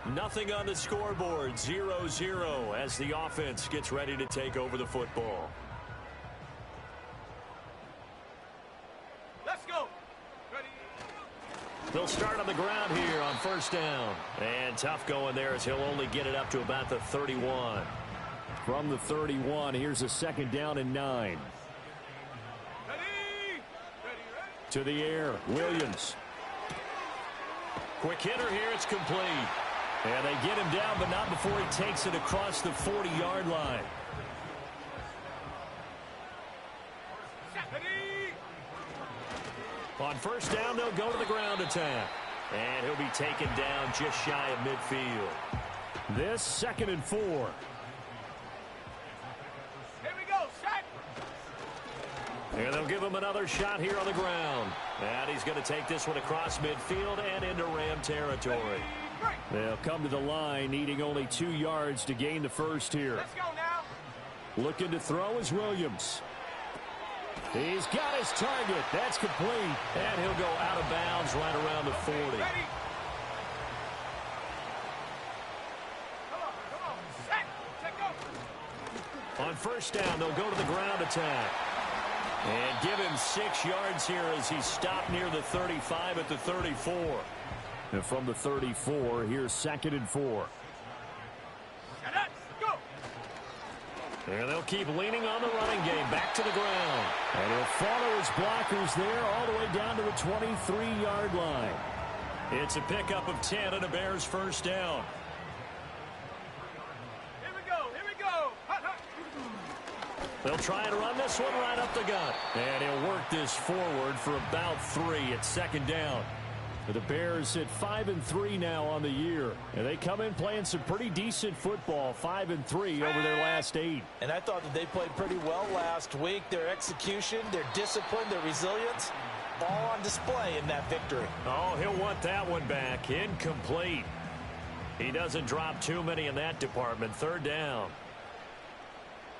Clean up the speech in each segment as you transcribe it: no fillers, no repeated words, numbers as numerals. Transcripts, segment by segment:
Nothing on the scoreboard, 0-0 as the offense gets ready to take over the football. Let's go. Ready. They'll start on the ground here on first down. And tough going there as he'll only get it up to about the 31. From the 31, here's a second down and 9. Ready. To the air, Williams. Quick hitter here, it's complete. And they get him down, but not before he takes it across the 40-yard line. Ready. On first down, they'll go to the ground attack. And he'll be taken down just shy of midfield. This 2nd and 4. Here we go, set. And they'll give him another shot here on the ground. And he's going to take this one across midfield and into Ram territory. They'll come to the line, needing only 2 yards to gain the first here. Let's go now. Looking to throw is Williams. He's got his target. That's complete. And he'll go out of bounds right around the 40. Ready. Come on, set. Take over. On first down, they'll go to the ground attack. And give him 6 yards here as he stopped near the 35 at the 34. And from the 34, here's 2nd and 4. Go. And they'll keep leaning on the running game. Back to the ground. And he'll follow his blockers there all the way down to the 23-yard line. It's a pickup of 10 and a Bears first down. Here we go. Here we go. Hut, hut. They'll try and run this one right up the gut. And he'll work this forward for about 3 at second down. The Bears sit 5-3 now on the year. And they come in playing some pretty decent football, 5-3 over their last 8. And I thought that they played pretty well last week. Their execution, their discipline, their resilience, all on display in that victory. Oh, he'll want that one back. Incomplete. He doesn't drop too many in that department. Third down.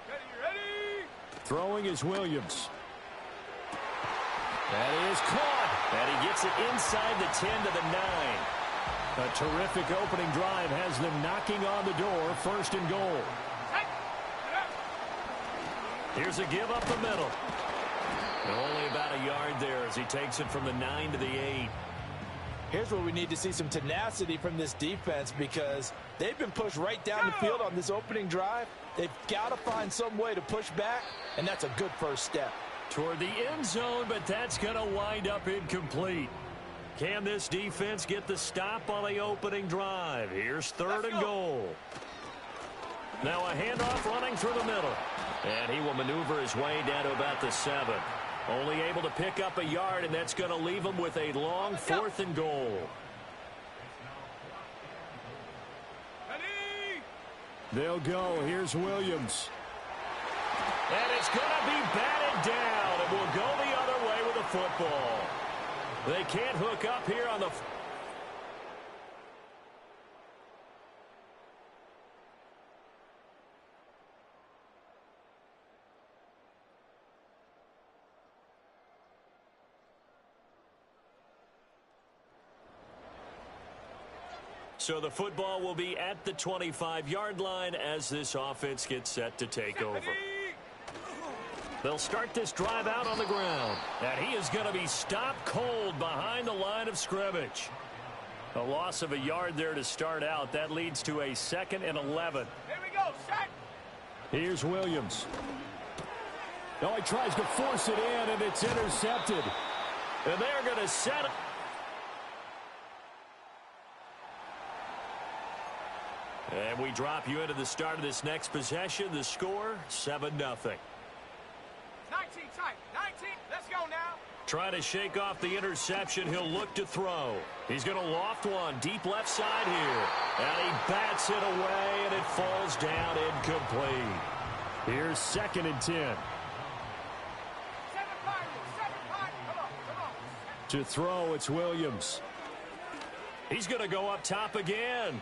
Ready. Throwing is Williams. That is caught. And he gets it inside the 10 to the 9. A terrific opening drive has them knocking on the door. First and goal. Here's a give up the middle. Only about a yard there as he takes it from the 9 to the 8. Here's where we need to see some tenacity from this defense because they've been pushed right down the field on this opening drive. They've got to find some way to push back, and that's a good first step. Toward the end zone, but that's going to wind up incomplete. Can this defense get the stop on the opening drive? Here's third and goal. Now a handoff running through the middle. And he will maneuver his way down to about the 7. Only able to pick up a yard, and that's going to leave him with a long 4th and goal. Ready. They'll go. Here's Williams. And it's going to be batted down, and will go the other way with the football. They can't hook up here on the... So the football will be at the 25-yard line as this offense gets set to take over. They'll start this drive out on the ground. And he is going to be stopped cold behind the line of scrimmage. A loss of a yard there to start out. That leads to a 2nd and 11. Here we go, set. Here's Williams. No, he tries to force it in, and it's intercepted. And they're going to set it. And we drop you into the start of this next possession. The score, 7-0. 19 tight. 19. Let's go now. Trying to shake off the interception. He'll look to throw. He's going to loft one deep left side here. And he bats it away, and it falls down incomplete. Here's 2nd and 10. 7 5. Come on. To throw, it's Williams. He's going to go up top again.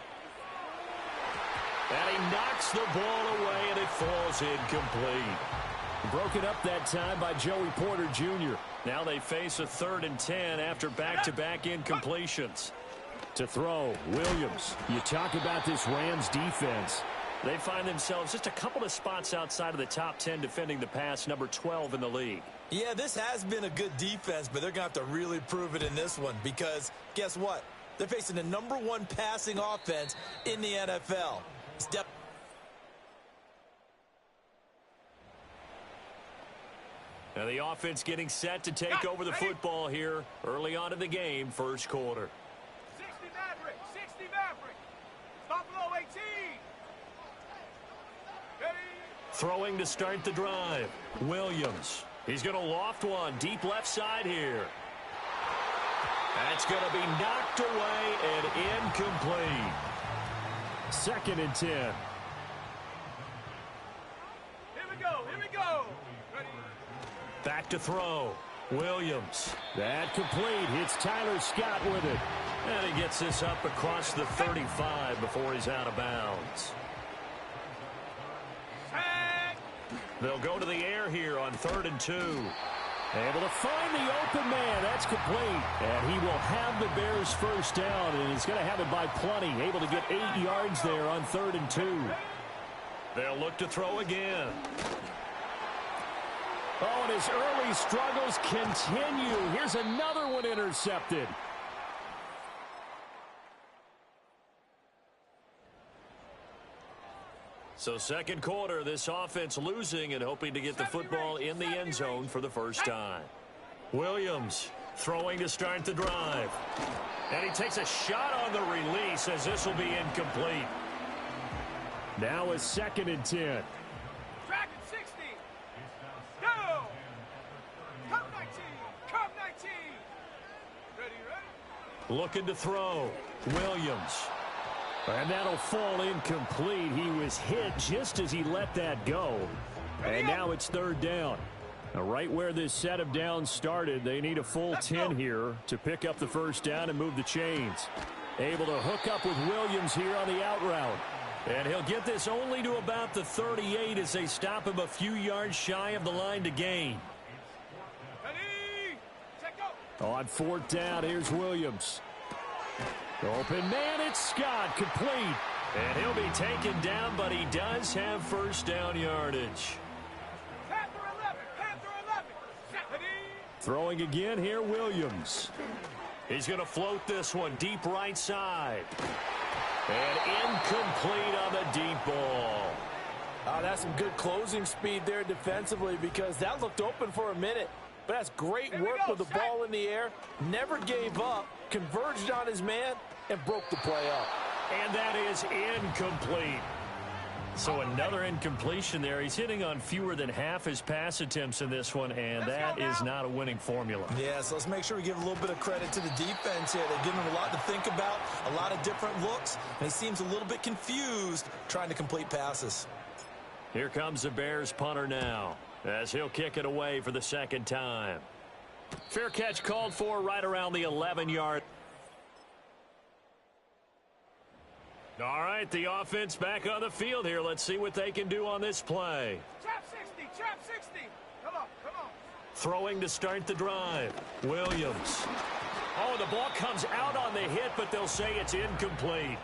And he knocks the ball away, and it falls incomplete. Broken up that time by Joey Porter Jr. Now they face a 3rd and 10 after back-to-back incompletions. To throw, Williams. You talk about this Rams defense. They find themselves just a couple of spots outside of the top 10 defending the pass, number 12 in the league. Yeah, this has been a good defense, but they're going to have to really prove it in this one because guess what? They're facing the #1 passing offense in the NFL. Now the offense getting set to take over the football here early on in the game, first quarter. 60 Maverick, 60 Maverick. Stop below 18. Ready? Throwing to start the drive. Williams. He's going to loft one deep left side here. That's going to be knocked away and incomplete. 2nd and 10. Here we go, here we go. Ready? Back to throw. Williams. That complete. Hits Tyler Scott with it. And he gets this up across the 35 before he's out of bounds. They'll go to the air here on 3rd and 2. Able to find the open man. That's complete. And he will have the Bears first down, and he's going to have it by plenty. Able to get 8 yards there on 3rd and 2. They'll look to throw again. Oh, and his early struggles continue. Here's another one intercepted. So second quarter, this offense losing and hoping to get the football in the end zone for the first time. Williams throwing to start the drive. And he takes a shot on the release as this will be incomplete. Now a 2nd and 10. Track at 60. Go. Come 19. Come 19. Ready, ready? Looking to throw. Williams. And that'll fall incomplete. He was hit just as he let that go. And now it's 3rd down. Now, right where this set of downs started, they need a full 10 here to pick up the first down and move the chains. Able to hook up with Williams here on the out route. And he'll get this only to about the 38 as they stop him a few yards shy of the line to gain. Ready? Check go. On 4th down, here's Williams. Open man, it's Scott, complete. And he'll be taken down, but he does have first down yardage. Panther 11, Panther 11. Ready? Throwing again here, Williams. He's going to float this one deep right side. And incomplete on the deep ball. That's some good closing speed there defensively because that looked open for a minute. But that's great work with the ball in the air. Never gave up, converged on his man, and broke the play up. And that is incomplete. So another incompletion there. He's hitting on fewer than half his pass attempts in this one, and that is not a winning formula. Yeah, so let's make sure we give a little bit of credit to the defense here. They've given him a lot to think about, a lot of different looks, and he seems a little bit confused trying to complete passes. Here comes the Bears punter now, as he'll kick it away for the 2nd time. Fair catch called for right around the 11-yard. All right, the offense back on the field here. Let's see what they can do on this play. Trap 60, trap 60. Come on, come on. Throwing to start the drive. Williams. Oh, the ball comes out on the hit, but they'll say it's incomplete.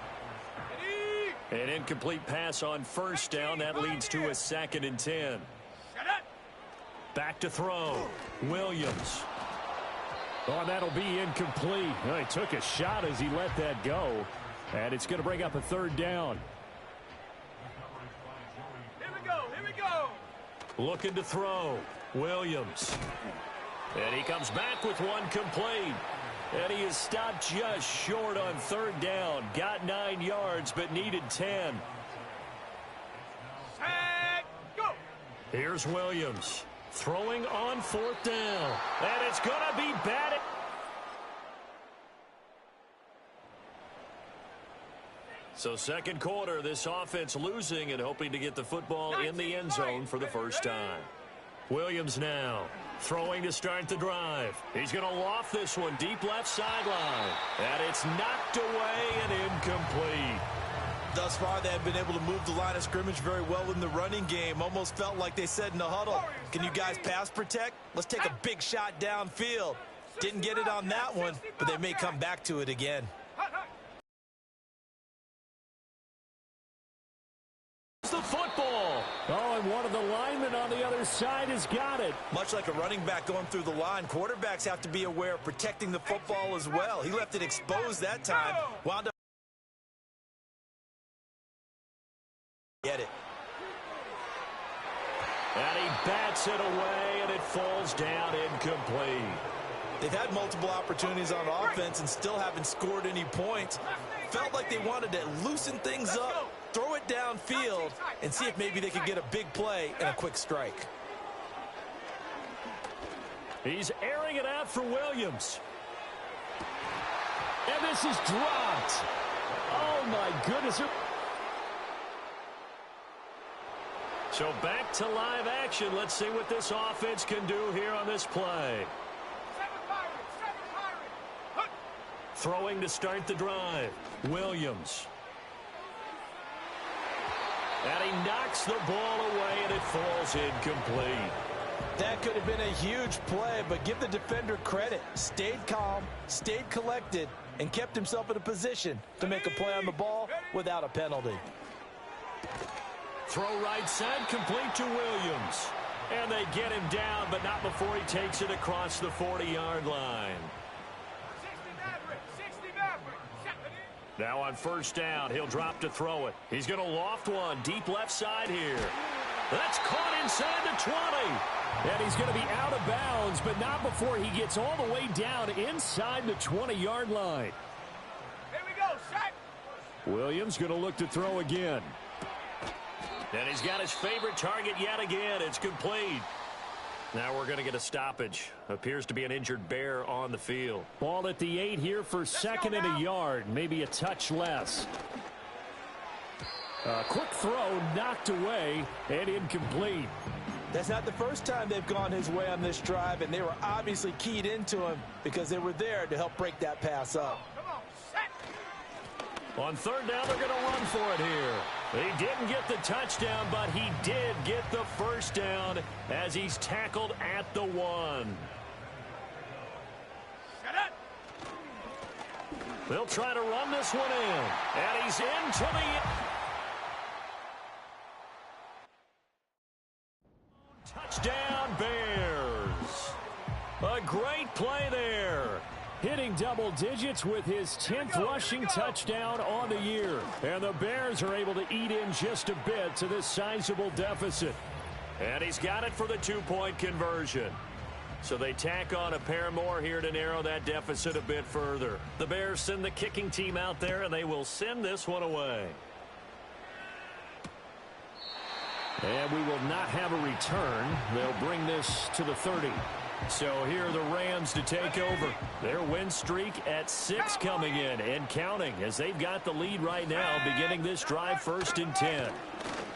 Ready? An incomplete pass on first down. That leads to a 2nd and 10. Shut up. Back to throw. Williams. Oh, and that'll be incomplete. Well, he took a shot as he let that go. And it's going to bring up a 3rd down. Here we go, here we go. Looking to throw. Williams. And he comes back with one complete. And he is stopped just short on 3rd down. Got 9 yards, but needed 10. Set, go. Here's Williams. Throwing on 4th down. And it's going to be batted. So second quarter, this offense losing and hoping to get the football in the end zone for the first time. Williams now throwing to start the drive. He's going to loft this one deep left sideline. And it's knocked away and incomplete. Thus far, they have been able to move the line of scrimmage very well in the running game. Almost felt like they said in the huddle, can you guys pass protect? Let's take a big shot downfield. Didn't get it on that one, but they may come back to it again. Hut, hut. and one of the linemen on the other side has got it. Much like a running back going through the line, quarterbacks have to be aware of protecting the football as well. He left it exposed that time. Wound up. Get it. And he bats it away, and it falls down incomplete. They've had multiple opportunities on offense and still haven't scored any points. Felt like they wanted to loosen things up, throw it downfield, and see if maybe they could get a big play and a quick strike. He's airing it out for Williams. And this is dropped. Oh, my goodness. So back to live action. Let's see what this offense can do here on this play. Throwing to start the drive. Williams. And he knocks the ball away, and it falls incomplete. That could have been a huge play, but give the defender credit. Stayed calm, stayed collected, and kept himself in a position to make a play on the ball without a penalty. Throw right side, complete to Williams. And they get him down, but not before he takes it across the 40-yard line. Now on first down, he'll drop to throw it. He's going to loft one deep left side here. That's caught inside the 20. And he's going to be out of bounds, but not before he gets all the way down inside the 20-yard line. Here we go, set. Williams going to look to throw again. And he's got his favorite target yet again. It's complete. Now we're going to get a stoppage. Appears to be an injured Bear on the field. Ball at the 8 here for second and a yard. Maybe a touch less. A quick throw knocked away and incomplete. That's not the first time they've gone his way on this drive, and they were obviously keyed into him because they were there to help break that pass up. Come on, set. On third down, they're going to run for it here. He didn't get the touchdown, but he did get the first down as he's tackled at the 1. Set it. They'll try to run this one in. And he's into the... Touchdown, Bears. A great play there. Hitting double digits with his 10th rushing touchdown on the year. And the Bears are able to eat in just a bit to this sizable deficit. And he's got it for the 2-point conversion. So they tack on a pair more here to narrow that deficit a bit further. The Bears send the kicking team out there, and they will send this one away. And we will not have a return. They'll bring this to the 30. So here are the Rams to take over. Their win streak at 6 coming in and counting as they've got the lead right now beginning this drive 1st and 10.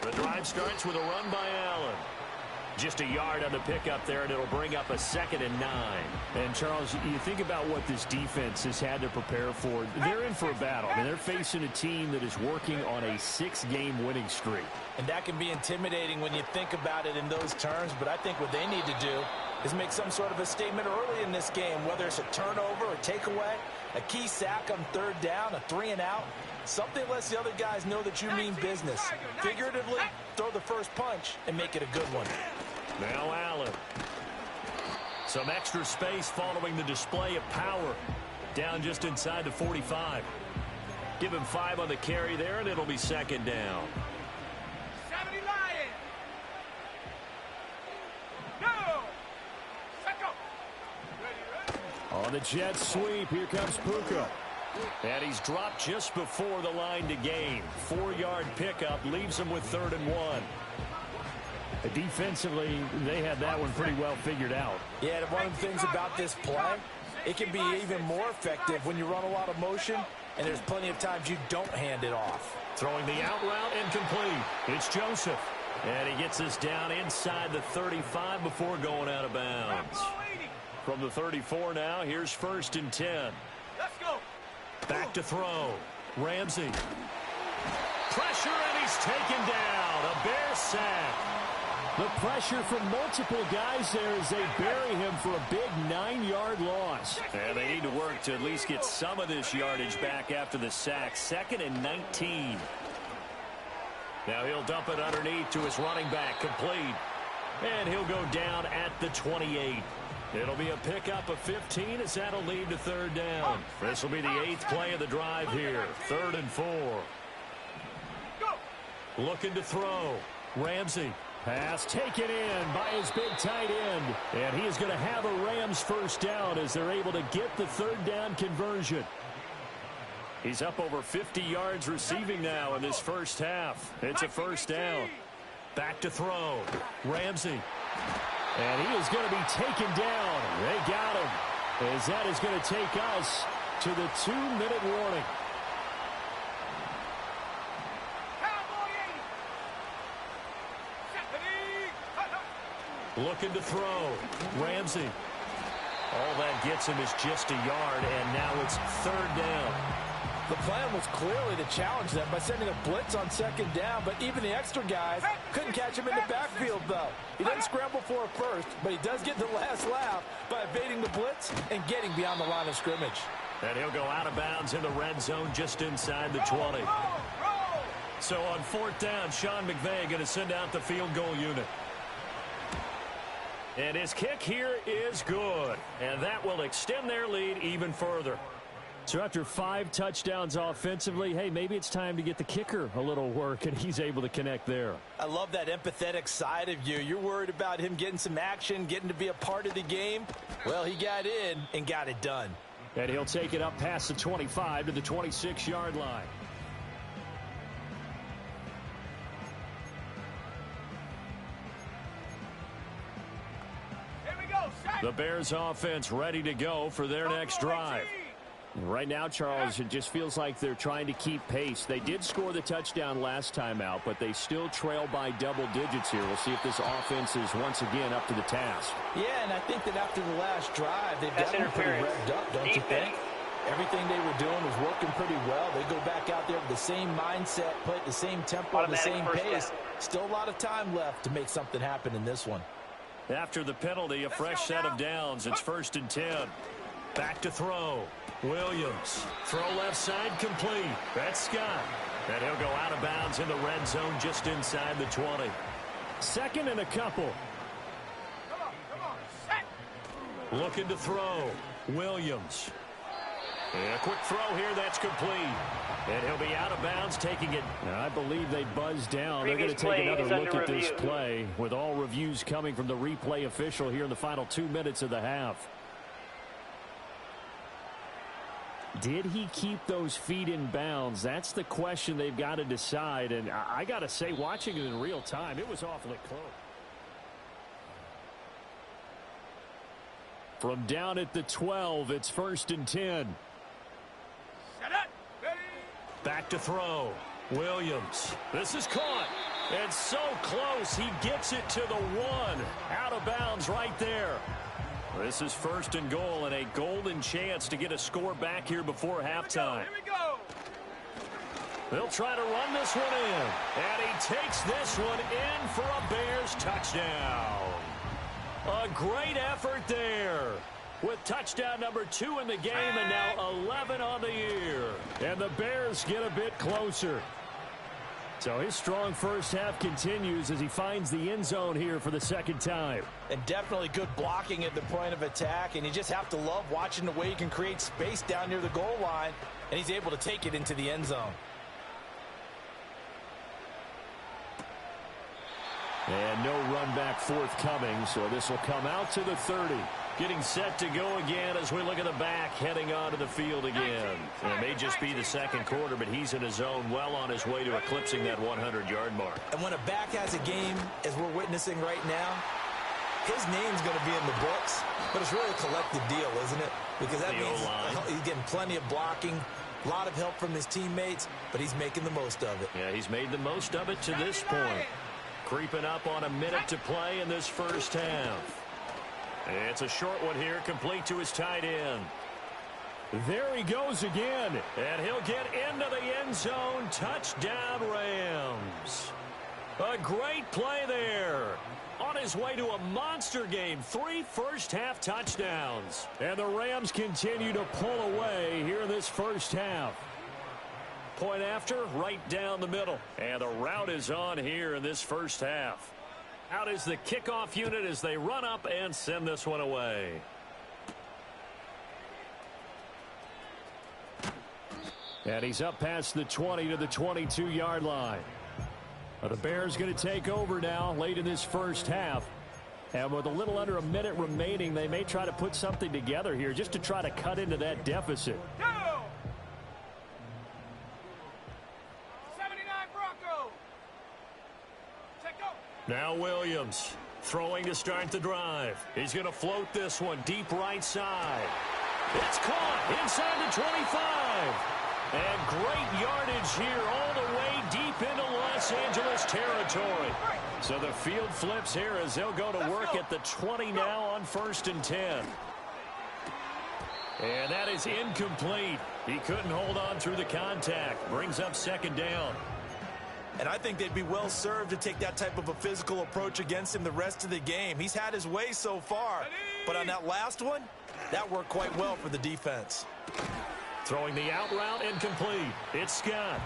The drive starts with a run by Allen. Just a yard on the pickup there, and it'll bring up a 2nd and 9. And, Charles, you think about what this defense has had to prepare for. They're in for a battle. I mean, they're facing a team that is working on a 6-game winning streak. And that can be intimidating when you think about it in those terms, but I think what they need to do is make some sort of a statement early in this game, whether it's a turnover or takeaway, a key sack on third down, a 3-and-out, something lets the other guys know that you mean business. Figuratively, throw the first punch and make it a good one. Now Allen. Some extra space following the display of power. Down just inside the 45. Give him 5 on the carry there, and it'll be 2nd down. 70 Lions. No. Set go. Ready. On the jet sweep, here comes Puka. And he's dropped just before the line to gain. 4-yard pickup leaves him with 3rd and 1. Defensively, they had that one pretty well figured out. Yeah, and one of the things about this play, it can be even more effective when you run a lot of motion, and there's plenty of times you don't hand it off. Throwing the out route incomplete. It's Joseph. And he gets this down inside the 35 before going out of bounds. From the 34 now, here's 1st and 10. Let's go. Back to throw. Ramsey. Pressure, and he's taken down. A Bear sack. The pressure from multiple guys there as they bury him for a big 9-yard loss. And they need to work to at least get some of this yardage back after the sack. 2nd and 19. Now he'll dump it underneath to his running back, complete. And he'll go down at the 28. It'll be a pickup of 15 as that'll lead to third down. This will be the 8th play of the drive here. 3rd and 4. Looking to throw. Ramsey. Pass taken in by his big tight end. And he is going to have a Rams first down as they're able to get the third down conversion. He's up over 50 yards receiving now in this first half. It's a first down. Back to throw. Ramsey. And he is going to be taken down. They got him. As that is going to take us to the 2-minute warning. Looking to throw. Ramsey. All that gets him is just a yard, and now it's third down. The plan was clearly to challenge them by sending a blitz on second down, but even the extra guys couldn't catch him in the backfield, though. He doesn't scramble for it first, but he does get the last laugh by evading the blitz and getting beyond the line of scrimmage. And he'll go out of bounds in the red zone just inside the 20. So on fourth down, Sean McVay going to send out the field goal unit. And his kick here is good. And that will extend their lead even further. So after 5 touchdowns offensively, hey, maybe it's time to get the kicker a little work, and he's able to connect there. I love that empathetic side of you. You're worried about him getting some action, getting to be a part of the game. Well, he got in and got it done. And he'll take it up past the 25 to the 26-yard line. The Bears offense ready to go for their next drive. Right now, Charles, it just feels like they're trying to keep pace. They did score the touchdown last time out, but they still trail by double digits here. We'll see if this offense is once again up to the task. Yeah, and I think that after the last drive, they've got them pretty revved up, don't you think? Everything they were doing was working pretty well. They go back out there with the same mindset, play at the same tempo, the same pace. Still a lot of time left to make something happen in this one. After the penalty, a fresh set of downs. It's 1st and 10. Back to throw. Williams. Throw left side complete. That's Scott. And he'll go out of bounds in the red zone just inside the 20. 2nd and a couple. Come on, set. Looking to throw. Williams. And a quick throw here. That's complete. And he'll be out of bounds taking it. Now, I believe they buzzed down. They're going to take another look at this play with all reviews coming from the replay official here in the final 2 minutes of the half. Did he keep those feet in bounds? That's the question they've got to decide. And I got to say, watching it in real time, it was awfully close. From down at the 12, it's 1st and 10. Set it. Ready. Back to throw. Williams. This is caught. And so close. He gets it to the 1. Out of bounds right there. This is 1st and goal and a golden chance to get a score back here before halftime. Here we go. They'll try to run this one in. And he takes this one in for a Bears touchdown. A great effort there. With touchdown number 2 in the game and now 11 on the year. And the Bears get a bit closer. So his strong first half continues as he finds the end zone here for the 2nd time. And definitely good blocking at the point of attack. And you just have to love watching the way he can create space down near the goal line. And he's able to take it into the end zone. And no run back forthcoming, so this will come out to the 30. Getting set to go again as we look at the back heading onto the field again. And it may just be the 2nd quarter, but he's in his zone well on his way to eclipsing that 100-yard mark. And when a back has a game, as we're witnessing right now, his name's going to be in the books, but it's really a collective deal, isn't it? Because that means he's getting plenty of blocking, a lot of help from his teammates, but he's making the most of it. Yeah, he's made the most of it to this point. Creeping up on a minute to play in this first half. It's a short one here, complete to his tight end. There he goes again. And he'll get into the end zone. Touchdown, Rams. A great play there. On his way to a monster game. 3 first-half touchdowns. And the Rams continue to pull away here in this first half. Point after, right down the middle. And the route is on here in this first half. Out is the kickoff unit as they run up and send this one away. And he's up past the 20 to the 22-yard line. The Bears going to take over now late in this first half. And with a little under a minute remaining, they may try to put something together here just to try to cut into that deficit. 79 Bronco. Now Williams throwing to start the drive. He's going to float this one deep right side. It's caught inside the 25. And great yardage here all the way deep into Los Angeles territory. So the field flips here as they'll go to work at the 20 now on 1st and 10. And that is incomplete. He couldn't hold on through the contact. Brings up 2nd down. And I think they'd be well served to take that type of a physical approach against him the rest of the game. He's had his way so far. But on that last one, that worked quite well for the defense. Throwing the out route incomplete. It's Scott.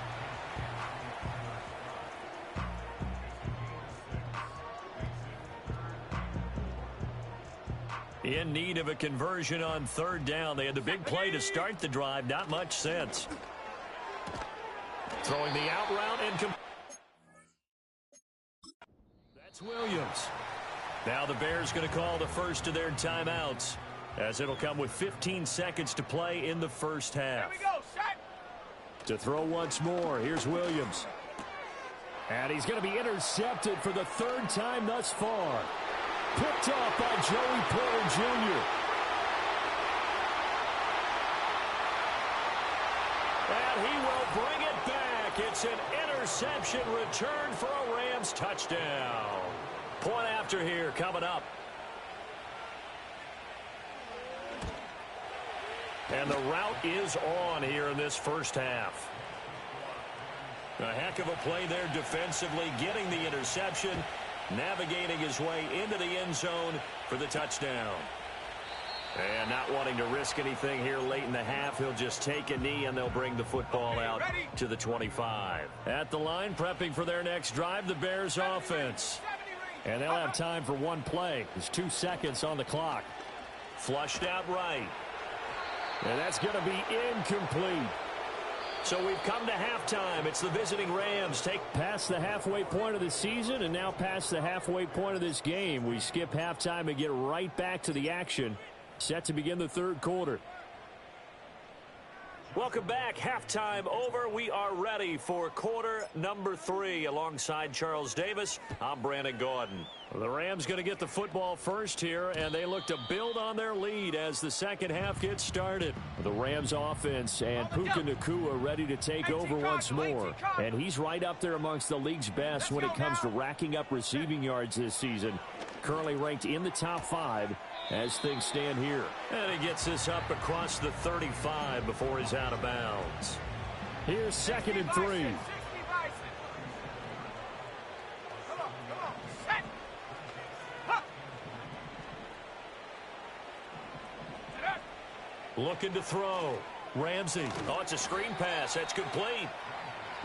In need of a conversion on 3rd down. They had the big play to start the drive. Not much sense. Throwing the out route incomplete. That's Williams. Now the Bears going to call the first of their timeouts, as it'll come with 15 seconds to play in the first half. Here we go, set. To throw once more, here's Williams. And he's going to be intercepted for the 3rd time thus far. Picked off by Joey Porter Jr. And he will bring it back. It's an interception return for a Rams touchdown. Point after here coming up. And the route is on here in this first half. A heck of a play there defensively, getting the interception, navigating his way into the end zone for the touchdown. And not wanting to risk anything here late in the half, he'll just take a knee and they'll bring the football out to the 25. At the line, prepping for their next drive, the Bears offense. And they'll have time for one play. There's 2 seconds on the clock. Flushed out right. And that's going to be incomplete. So we've come to halftime. It's the visiting Rams take past the halfway point of the season and now past the halfway point of this game. We skip halftime and get right back to the action. Set to begin the 3rd quarter. Welcome back. Halftime over. We are ready for quarter number 3. Alongside Charles Davis, I'm Brandon Gordon. The Rams going to get the football first here, and they look to build on their lead as the second half gets started. The Rams offense and Puka Nacua ready to take over once more. And he's right up there amongst the league's best when it comes to racking up receiving yards this season. Currently ranked in the top 5 as things stand here. And he gets this up across the 35 before he's out of bounds. Here's 2nd and 3. Looking to throw. Ramsey. Oh, it's a screen pass. That's complete.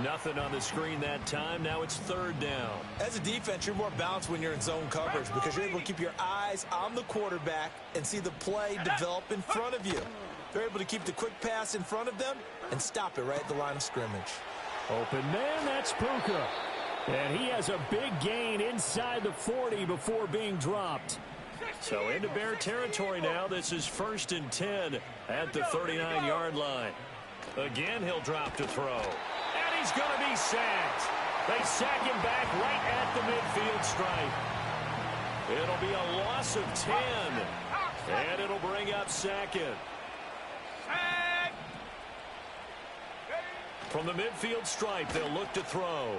Nothing on the screen that time. Now it's 3rd down. As a defense, you're more balanced when you're in zone coverage because you're able to keep your eyes on the quarterback and see the play develop in front of you. They're able to keep the quick pass in front of them and stop it right at the line of scrimmage. Open man, that's Puka. And he has a big gain inside the 40 before being dropped. So into Bear territory now. This is 1st and 10 at the 39-yard line. Again, he'll drop to throw. And he's going to be sacked. They sack him back right at the midfield stripe. It'll be a loss of 10. And it'll bring up 2nd. From the midfield stripe, they'll look to throw.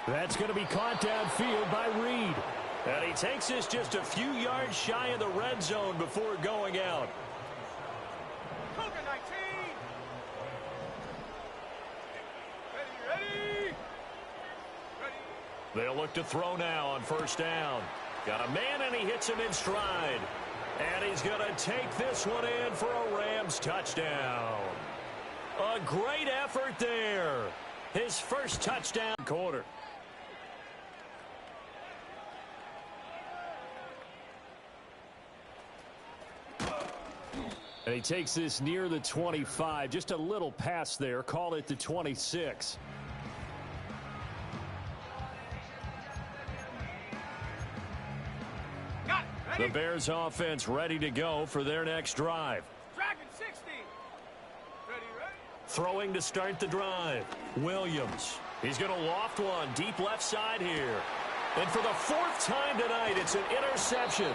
That's going to be caught downfield by Reed. And he takes this just a few yards shy of the red zone before going out. They'll look to throw now on 1st down. Got a man, and he hits him in stride. And he's going to take this one in for a Rams touchdown. A great effort there. His first touchdown quarter. And he takes this near the 25. Just a little pass there. Call it the 26. The Bears offense ready to go for their next drive. Dragon 60. Ready. Throwing to start the drive. Williams. He's going to loft one deep left side here. And for the fourth time tonight, it's an interception.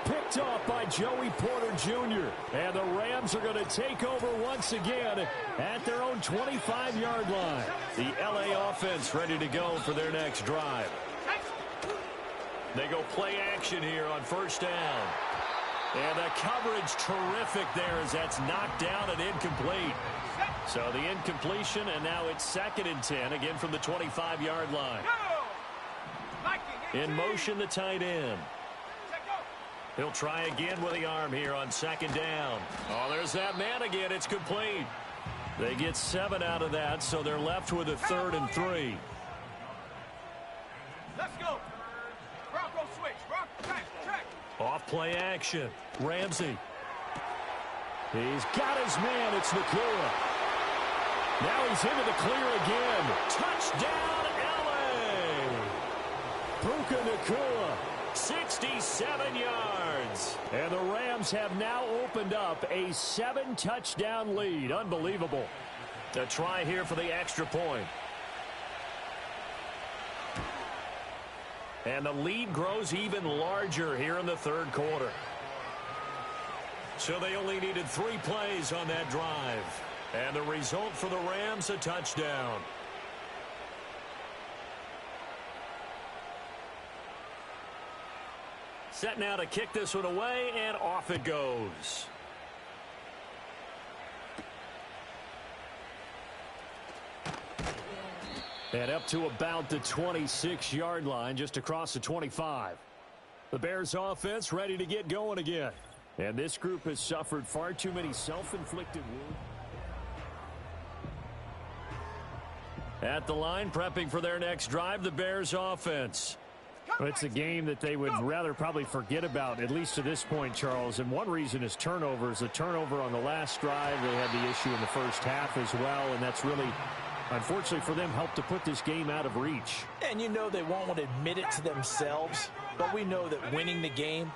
Picked off by Joey Porter Jr. And the Rams are going to take over once again at their own 25-yard line. The LA offense ready to go for their next drive. They go play action here on first down. And the coverage terrific there as that's knocked down and incomplete. So the incompletion, and now it's 2nd and 10, again from the 25-yard line. In motion, the tight end. He'll try again with the arm here on 2nd down. Oh, there's that man again. It's complete. They get 7 out of that, so they're left with a 3rd and 3. Let's go. Bronco switch. Bronco track. Off play action. Ramsey. He's got his man. It's Nakua. Now he's into the clear again. Touchdown, LA! Puka Nakua. 67 yards. And the Rams have now opened up a 7-touchdown lead. Unbelievable. A try here for the extra point. And the lead grows even larger here in the 3rd quarter. So they only needed 3 plays on that drive. And the result for the Rams, a touchdown. Set now to kick this one away, and off it goes. And up to about the 26-yard line, just across the 25. The Bears offense ready to get going again. And this group has suffered far too many self-inflicted wounds. At the line, prepping for their next drive, the Bears offense. It's a game that they would rather probably forget about, at least to this point, Charles. And one reason is turnovers. A turnover on the last drive. They had the issue in the first half as well, and that's really, unfortunately for them, helped to put this game out of reach. And you know they won't want to admit it to themselves, but we know that winning the game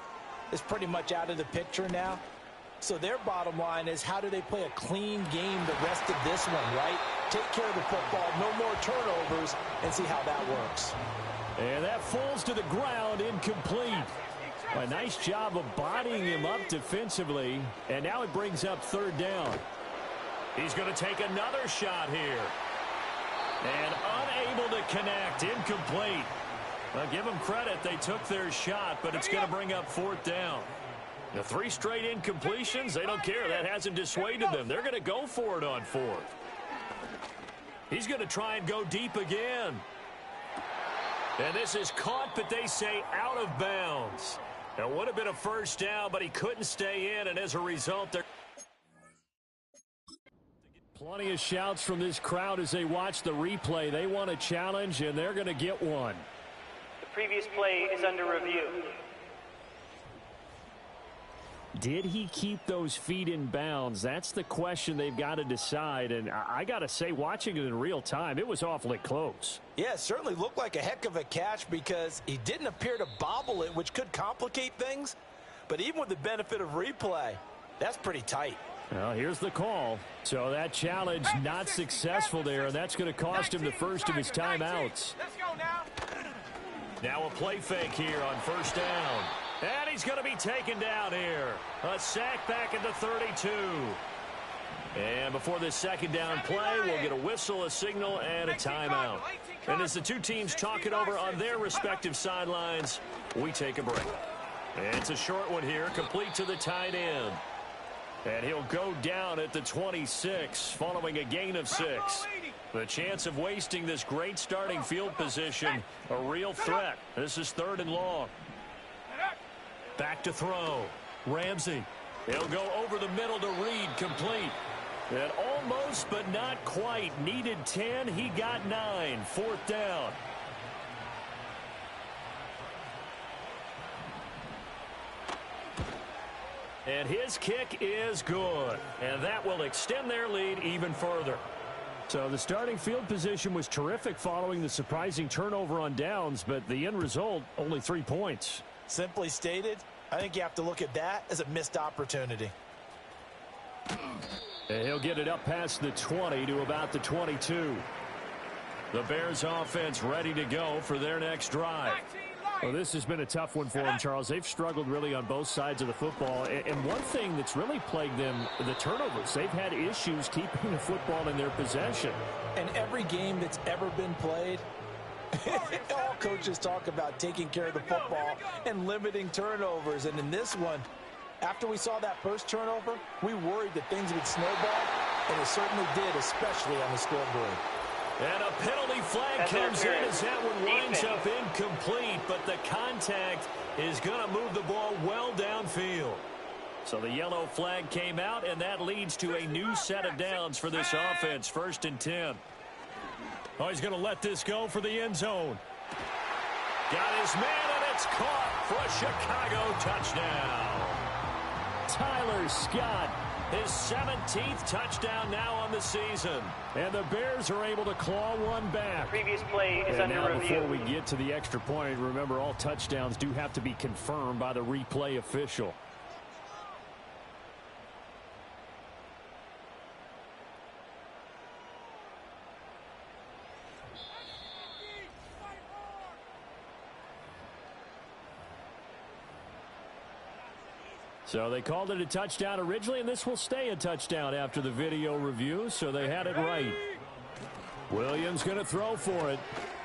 is pretty much out of the picture now. So their bottom line is, how do they play a clean game the rest of this one, right? Take care of the football, no more turnovers, and see how that works. And that falls to the ground, incomplete. A nice job of bodying him up defensively. And now it brings up 3rd down. He's going to take another shot here. And unable to connect, incomplete. I'll give them credit, they took their shot, but it's going to bring up 4th down. The 3 straight incompletions, they don't care. That hasn't dissuaded them. They're going to go for it on 4th. He's going to try and go deep again. And this is caught, but they say out of bounds. It would have been a first down, but he couldn't stay in, and as a result, they're... Plenty of shouts from this crowd as they watch the replay. They want a challenge, and they're going to get one. The previous play is under review. Did he keep those feet in bounds? That's the question they've got to decide. And I got to say, watching it in real time, it was awfully close. Yeah, it certainly looked like a heck of a catch because he didn't appear to bobble it, which could complicate things. But even with the benefit of replay, that's pretty tight. Well, here's the call. So that challenge not successful there, and that's going to cost him the first of his timeouts. Let's go now. Now a play fake here on first down. And he's going to be taken down here. A sack back at the 32. And before this 2nd down play, we'll get a whistle, a signal, and a timeout. And as the 2 teams talk it over on their respective sidelines, we take a break. And it's a short one here, complete to the tight end. And he'll go down at the 26, following a gain of 6. The chance of wasting this great starting field position, a real threat. This is 3rd and long. Back to throw. Ramsey. He'll go over the middle to Reed, complete. And almost, but not quite. Needed 10. He got 9. 4th down. And his kick is good. And that will extend their lead even further. So the starting field position was terrific following the surprising turnover on downs, but the end result, only 3 points. Simply stated, I think you have to look at that as a missed opportunity. And he'll get it up past the 20 to about the 22. The Bears offense ready to go for their next drive. Well, this has been a tough one for them, Charles. They've struggled really on both sides of the football. And one thing that's really plagued them, the turnovers. They've had issues keeping the football in their possession. And every game that's ever been played, all coaches talk about taking care of the football and limiting turnovers. And in this one, after we saw that first turnover, we worried that things would snowball, and it certainly did, especially on the scoreboard. And a penalty flag comes in as that one winds up incomplete, but the contact is going to move the ball well downfield. So the yellow flag came out, and that leads to a new set of downs for this offense. 1st and 10. Oh, he's going to let this go for the end zone. Got his man, and it's caught for a Chicago touchdown. Tyler Scott, his 17th touchdown now on the season. And the Bears are able to claw one back. Previous play is and under now review. before we get to the extra point, remember all touchdowns do have to be confirmed by the replay official. So they called it a touchdown originally, and this will stay a touchdown after the video review, so they had it right. Williams going to throw for it.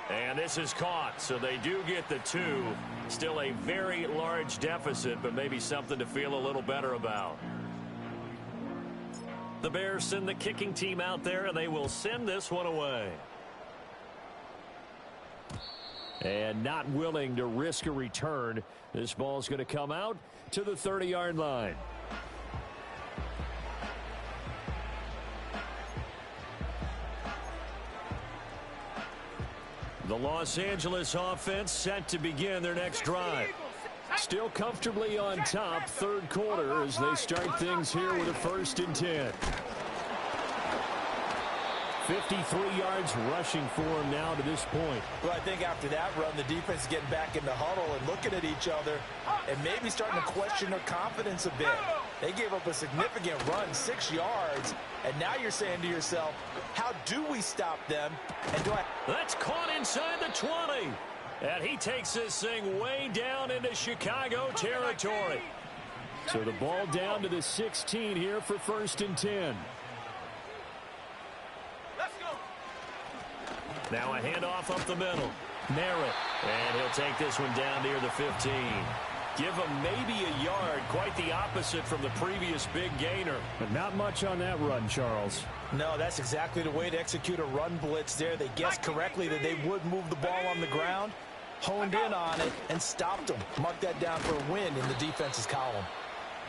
And this is caught, so they do get the 2. Still a very large deficit, but maybe something to feel a little better about. The Bears send the kicking team out there, and they will send this one away. And not willing to risk a return. This ball's going to come out to the 30-yard line. The Los Angeles offense set to begin their next drive. Still comfortably on top, 3rd quarter, as they start things here with a 1st and 10. 53 yards rushing for him now to this point. Well, I think after that run, the defense is getting back in the huddle and looking at each other and maybe starting to question their confidence a bit. They gave up a significant run, 6 yards, and now you're saying to yourself, how do we stop them? And That's caught inside the 20. And he takes this thing way down into Chicago territory. So the ball down to the 16 here for 1st and 10. Now a handoff up the middle. Merritt. And he'll take this one down near the 15. Give him maybe a yard. Quite the opposite from the previous big gainer. But not much on that run, Charles. No, that's exactly the way to execute a run blitz there. They guessed correctly that they would move the ball on the ground, honed in on it, and stopped them. Mark that down for a win in the defense's column.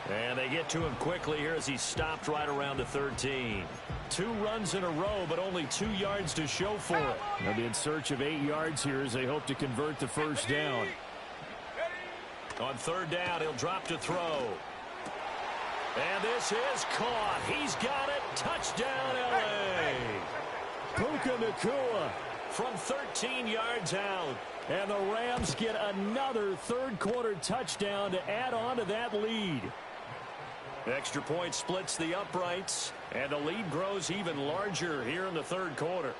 And they get to him quickly here as he stopped right around the 13. 2 runs in a row, but only 2 yards to show for it. They'll be in search of 8 yards here as they hope to convert the 1st down. On 3rd down, he'll drop to throw. And this is caught. He's got it. Touchdown, L.A. Puka Nacua from 13 yards out. And the Rams get another 3rd quarter touchdown to add on to that lead. Extra point splits the uprights, and the lead grows even larger here in the 3rd quarter.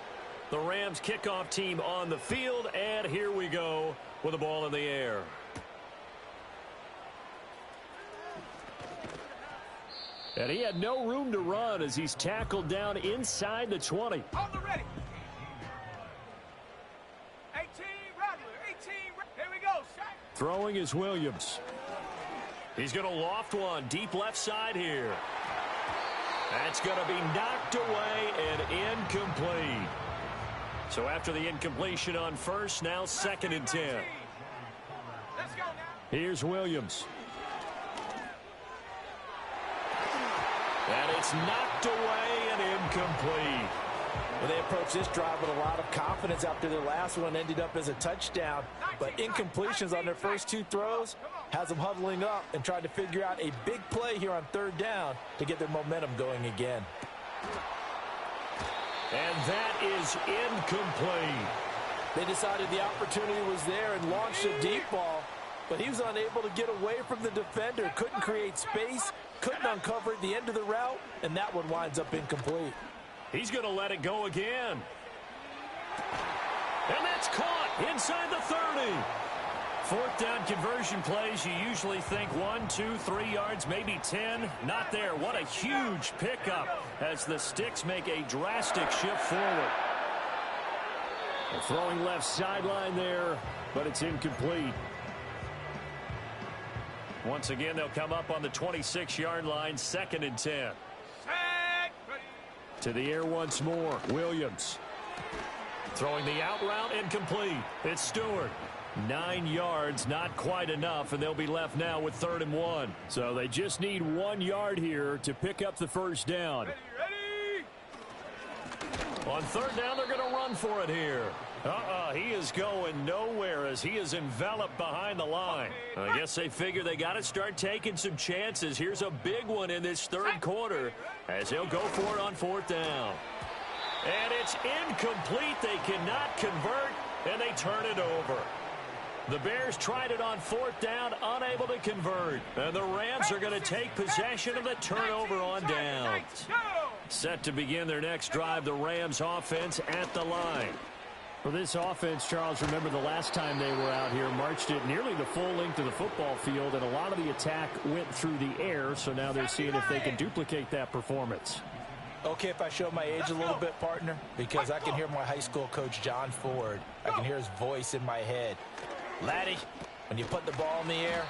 The Rams kickoff team on the field, and here we go with the ball in the air. And he had no room to run as he's tackled down inside the 20. On the ready. 18, Rattler, 18, here we go, set. Throwing is Williams. He's going to loft one deep left side here. That's going to be knocked away and incomplete. So after the incompletion on 1st, now 2nd and 10. Let's go now. Here's Williams. And it's knocked away, and incomplete. Well, they approached this drive with a lot of confidence after their last one ended up as a touchdown. But incompletions on their first two throws has them huddling up and trying to figure out a big play here on third down to get their momentum going again. And that is incomplete. They decided the opportunity was there and launched a deep ball, but he was unable to get away from the defender, couldn't create space, couldn't uncover at the end of the route, and that one winds up incomplete. He's going to let it go again. And that's caught inside the 30. Fourth down conversion plays, you usually think 1, 2, 3 yards, maybe 10. Not there. What a huge pickup as the Sticks make a drastic shift forward. They're throwing left sideline there, but it's incomplete. Once again, they'll come up on the 26-yard line, 2nd and 10. To the air once more, Williams. Throwing the out route, incomplete. It's Stewart. 9 yards, not quite enough, and they'll be left now with 3rd and 1. So they just need 1 yard here to pick up the first down. Ready? On 3rd down, they're going to run for it here. He is going nowhere as he is enveloped behind the line. I guess they figure they got to start taking some chances. Here's a big one in this 3rd quarter as he'll go for it on 4th down. And it's incomplete. They cannot convert, and they turn it over. The Bears tried it on 4th down, unable to convert. And the Rams are going to take possession of the turnover on downs. Set to begin their next drive, the Rams offense at the line. For this offense, Charles, remember the last time they were out here, marched it nearly the full length of the football field, and a lot of the attack went through the air, so now they're seeing if they can duplicate that performance. Okay, if I show my age a little bit, partner, because I can hear my high school coach, John Ford. I can hear his voice in my head. Laddie, when you put the ball in the air,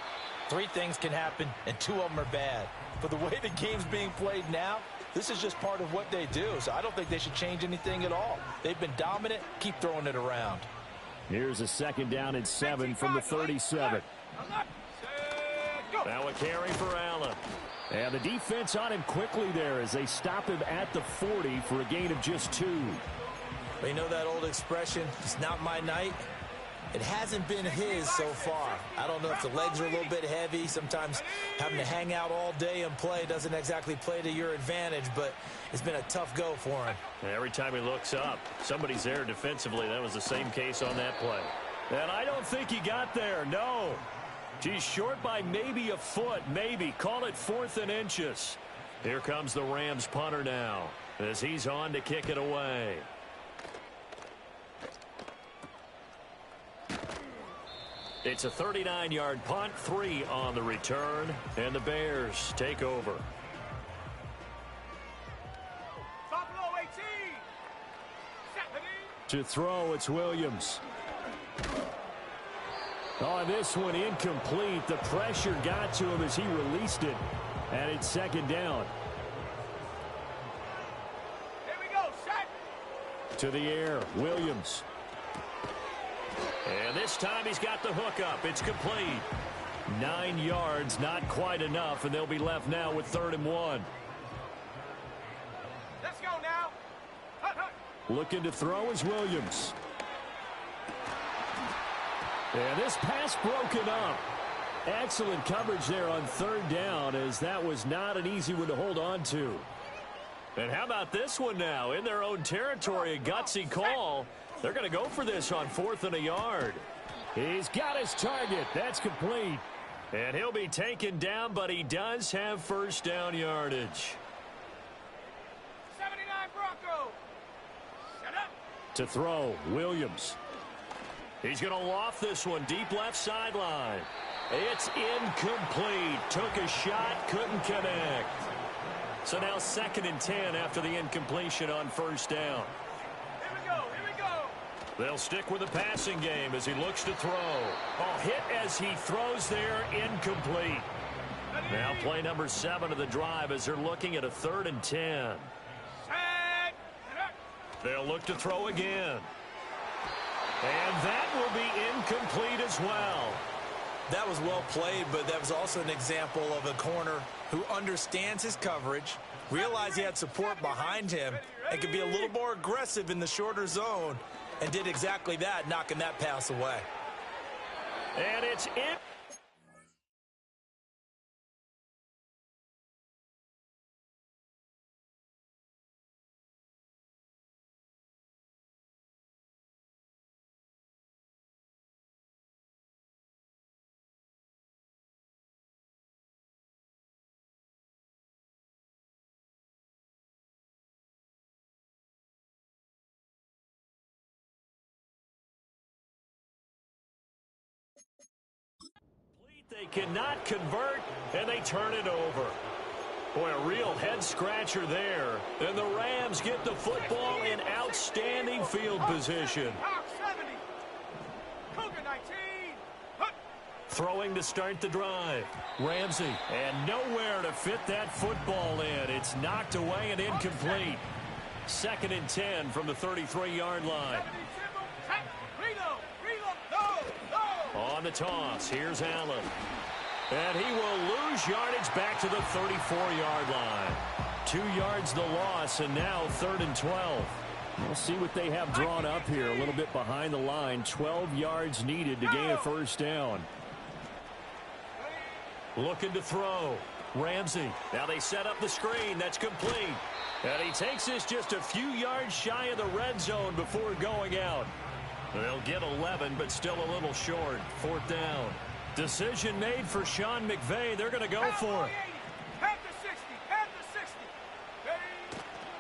3 things can happen, and 2 of them are bad. For the way the game's being played now, this is just part of what they do, so I don't think they should change anything at all. They've been dominant. Keep throwing it around. Here's a 2nd down and 7 from the 37. Now a carry for Allen. And the defense on him quickly there as they stop him at the 40 for a gain of just 2. But you know that old expression, it's not my night? It hasn't been his so far. I don't know if the legs are a little bit heavy. Sometimes having to hang out all day and play doesn't exactly play to your advantage, but it's been a tough go for him. Every time he looks up, somebody's there defensively. That was the same case on that play. And I don't think he got there, no. He's short by maybe a foot, maybe. Call it 4th and inches. Here comes the Rams punter now as he's on to kick it away. It's a 39-yard punt, 3 on the return, and the Bears take over. Buffalo 18. To throw, it's Williams. On this one, incomplete. The pressure got to him as he released it, and it's 2nd down. Here we go, set. To the air, Williams. And this time he's got the hook up. It's complete. 9 yards, not quite enough, and they'll be left now with 3rd and 1. Let's go now. Looking to throw is Williams. And this pass broken up. Excellent coverage there on 3rd down, as that was not an easy one to hold on to. And how about this one now? In their own territory, a gutsy call. They're going to go for this on 4th and a yard. He's got his target. That's complete. And he'll be taken down, but he does have 1st down yardage. 79 Bronco. Shut up. To throw, Williams. He's going to loft this one deep left sideline. It's incomplete. Took a shot, couldn't connect. So now 2nd and 10 after the incompletion on 1st down. They'll stick with the passing game as he looks to throw. Oh, hit as he throws there, incomplete. Now play number 7 of the drive as they're looking at a 3rd and 10. They'll look to throw again. And that will be incomplete as well. That was well played, but that was also an example of a corner who understands his coverage, realized he had support behind him, and could be a little more aggressive in the shorter zone, and did exactly that, knocking that pass away. And it's in. They cannot convert, and they turn it over. Boy, a real head-scratcher there. And the Rams get the football in outstanding field position. Throwing to start the drive. Ramsey, and nowhere to fit that football in. It's knocked away and incomplete. 2nd and 10 from the 33-yard line. On the toss, here's Allen. And he will lose yardage back to the 34-yard line. 2 yards the loss, and now 3rd and 12. We'll see what they have drawn up here. A little bit behind the line. 12 yards needed to gain a first down. Looking to throw. Ramsey. Now they set up the screen. That's complete. And he takes this just a few yards shy of the red zone before going out. They'll get 11, but still a little short. 4th down. Decision made for Sean McVay. They're going to go for it.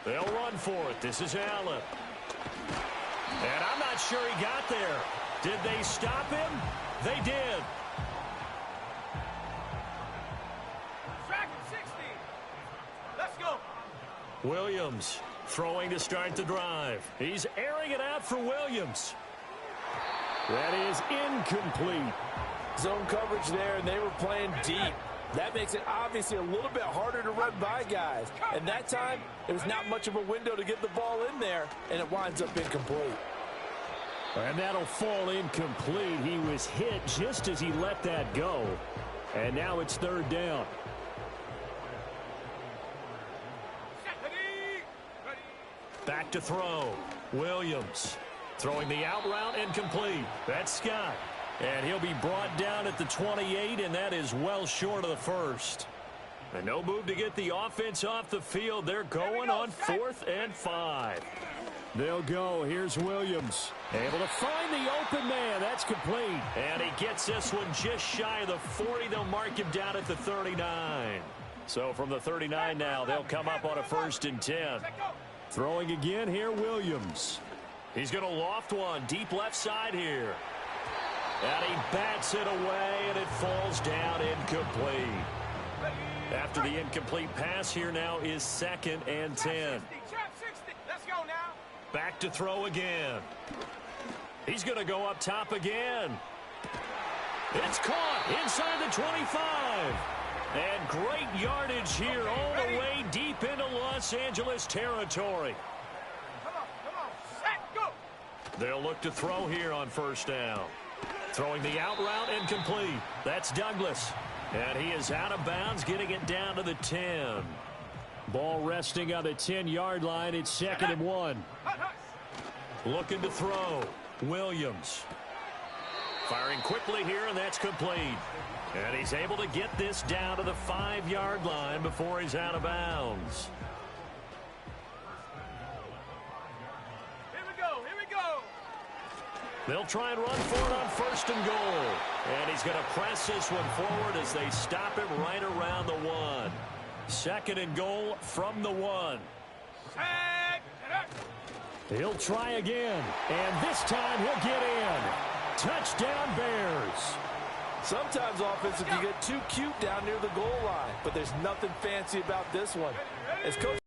They'll run for it. This is Allen. And I'm not sure he got there. Did they stop him? They did. Let's go. Williams throwing to start the drive. He's airing it out for Williams. That is incomplete. Zone coverage there, and they were playing deep. That makes it obviously a little bit harder to run by guys. And that time, it was not much of a window to get the ball in there, and it winds up incomplete. And that'll fall incomplete. He was hit just as he let that go. And now it's 3rd down. Back to throw. Williams throwing the out route incomplete. That's Scott. And he'll be brought down at the 28, and that is well short of the first. And no move to get the offense off the field. They're going on 4th and 5. They'll go. Here's Williams. Able to find the open man. That's complete. And he gets this one just shy of the 40. They'll mark him down at the 39. So from the 39 now, they'll come up on a 1st and 10. Throwing again here, Williams. He's going to loft one deep left side here. And he bats it away, and it falls down incomplete. After the incomplete pass, here now is 2nd and 10. Back to throw again. He's going to go up top again. It's caught inside the 25. And great yardage here all the way deep into Los Angeles territory. They'll look to throw here on 1st down. Throwing the out route incomplete. That's Douglas. And he is out of bounds, getting it down to the 10. Ball resting on the 10-yard line. It's 2nd and 1. Looking to throw. Williams. Firing quickly here, and that's complete. And he's able to get this down to the 5-yard line before he's out of bounds. They'll try and run for it on 1st and goal. And he's going to press this one forward as they stop him right around the 1. 2nd and goal from the 1. He'll try again. And this time he'll get in. Touchdown Bears. Sometimes offensive can get too cute down near the goal line, but there's nothing fancy about this one. As coach,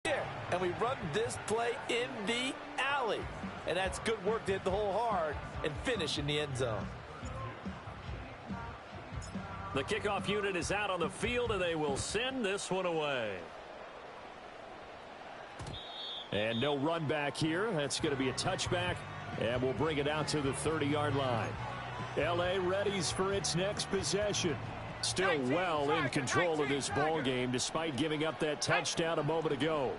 and we run this play in the alley. And that's good work to hit the hole hard and finish in the end zone. The kickoff unit is out on the field, and they will send this one away. And no run back here. That's going to be a touchback And we'll bring it out to the 30-yard line. L.A. readies for its next possession. Still well in control of this ball game despite giving up that touchdown a moment ago.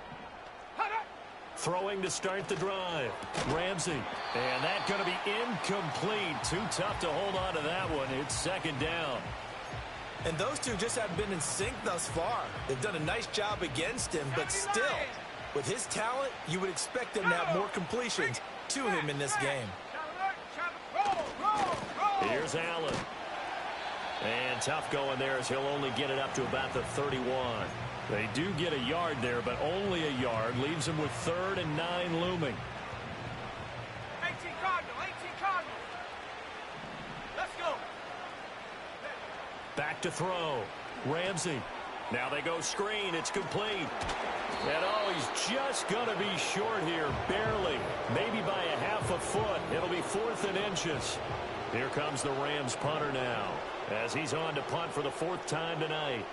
Throwing to start the drive. Ramsey. And that's going to be incomplete. Too tough to hold on to that one. It's second down. And those two just haven't been in sync thus far. They've done a nice job against him, but still, with his talent, you would expect them to have more completions to him in this game. Here's Allen. And tough going there as he'll only get it up to about the 31. They do get a yard there, but only a yard. Leaves them with 3rd and 9 looming. 18 Cardinal, 18 Cardinal. Let's go. Back to throw. Ramsey. Now they go screen. It's complete. And he's just going to be short here. Barely. Maybe by a half a foot. It'll be 4th and inches. Here comes the Rams punter now as he's on to punt for the 4th time tonight.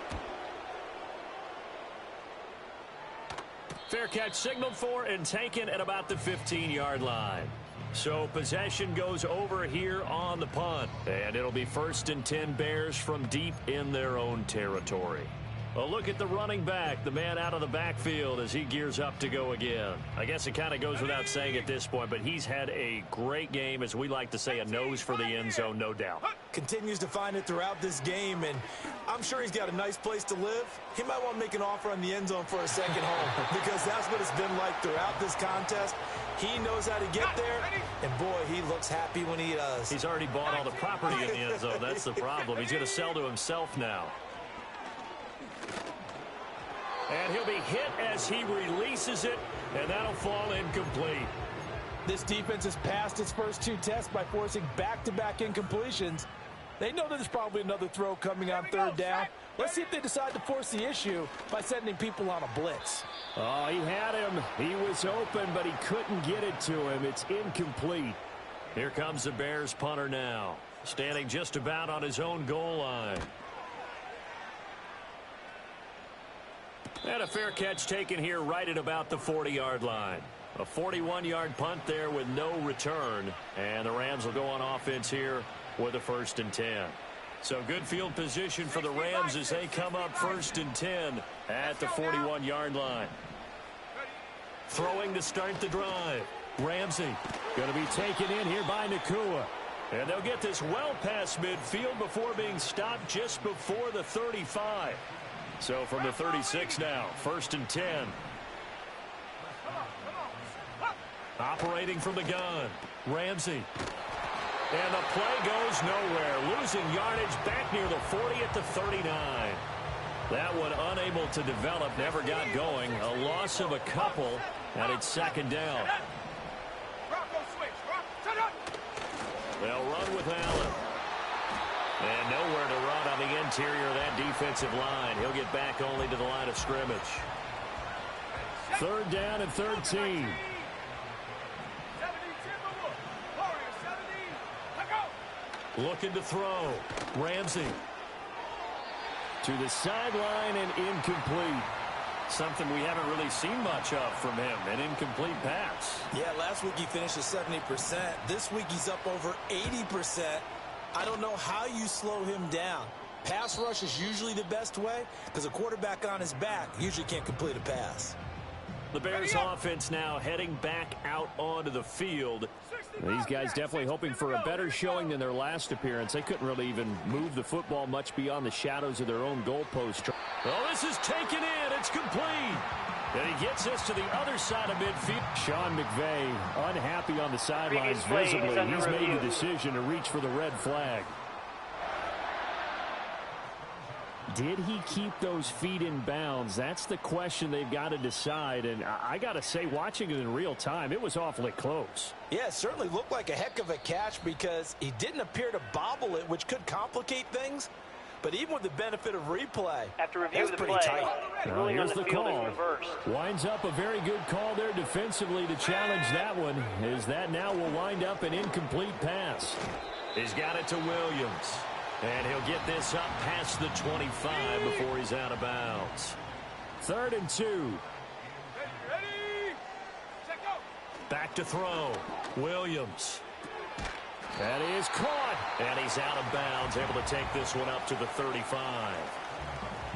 Fair catch signaled for and taken at about the 15-yard line. So possession goes over here on the punt. And it'll be 1st and 10 Bears from deep in their own territory. A look at the running back, the man out of the backfield as he gears up to go again. I guess it kind of goes without saying at this point, but he's had a great game, as we like to say, a nose for the end zone, no doubt. Continues to find it throughout this game, and I'm sure he's got a nice place to live. He might want to make an offer on the end zone for a second home because that's what it's been like throughout this contest. He knows how to get there, and boy, he looks happy when he does. He's already bought all the property in the end zone. That's the problem. He's going to sell to himself now. And he'll be hit as he releases it, and that'll fall incomplete. This defense has passed its first 2 tests by forcing back-to-back incompletions. They know there's probably another throw coming on 3rd down. Let's see if they decide to force the issue by sending people on a blitz. Oh, he had him. He was open, but he couldn't get it to him. It's incomplete. Here comes the Bears punter now, standing just about on his own goal line. And a fair catch taken here right at about the 40-yard line. A 41-yard punt there with no return. And the Rams will go on offense here with a 1st and 10. So good field position for the Rams as they come up 1st and 10 at the 41-yard line. Throwing to start the drive. Ramsey. Going to be taken in here by Nakua. And they'll get this well past midfield before being stopped just before the 35. So from the 36 now, 1st and 10. Operating from the gun. Ramsey. And the play goes nowhere. Losing yardage back near the 40 at the 39. That one unable to develop, never got going. A loss of a couple, and it's 2nd down. They'll run with Allen. And nowhere to run on the interior of that defensive line. He'll get back only to the line of scrimmage. 3rd down and 13. Looking to throw. Ramsey. To the sideline and incomplete. Something we haven't really seen much of from him. An incomplete pass. Yeah, last week he finished at 70%. This week he's up over 80%. I don't know how you slow him down. Pass rush is usually the best way because a quarterback on his back usually can't complete a pass. The Bears offense now heading back out onto the field. These guys definitely hoping for a better showing than their last appearance. They couldn't really even move the football much beyond the shadows of their own goalpost. Oh, this is taken in. It's complete. And he gets us to the other side of midfield. Sean McVay unhappy on the sidelines visibly. He's made the decision to reach for the red flag. Did he keep those feet in bounds? That's the question they've got to decide. And I got to say, watching it in real time, it was awfully close. Yeah, it certainly looked like a heck of a catch because he didn't appear to bobble it, which could complicate things. But even with the benefit of replay, after review of the play, well, here's the call. Winds up a very good call there defensively to challenge that one, as that now will wind up an incomplete pass. He's got it to Williams. And he'll get this up past the 25 before he's out of bounds. 3rd and 2. Back to throw. Williams. That is caught. And he's out of bounds, able to take this one up to the 35.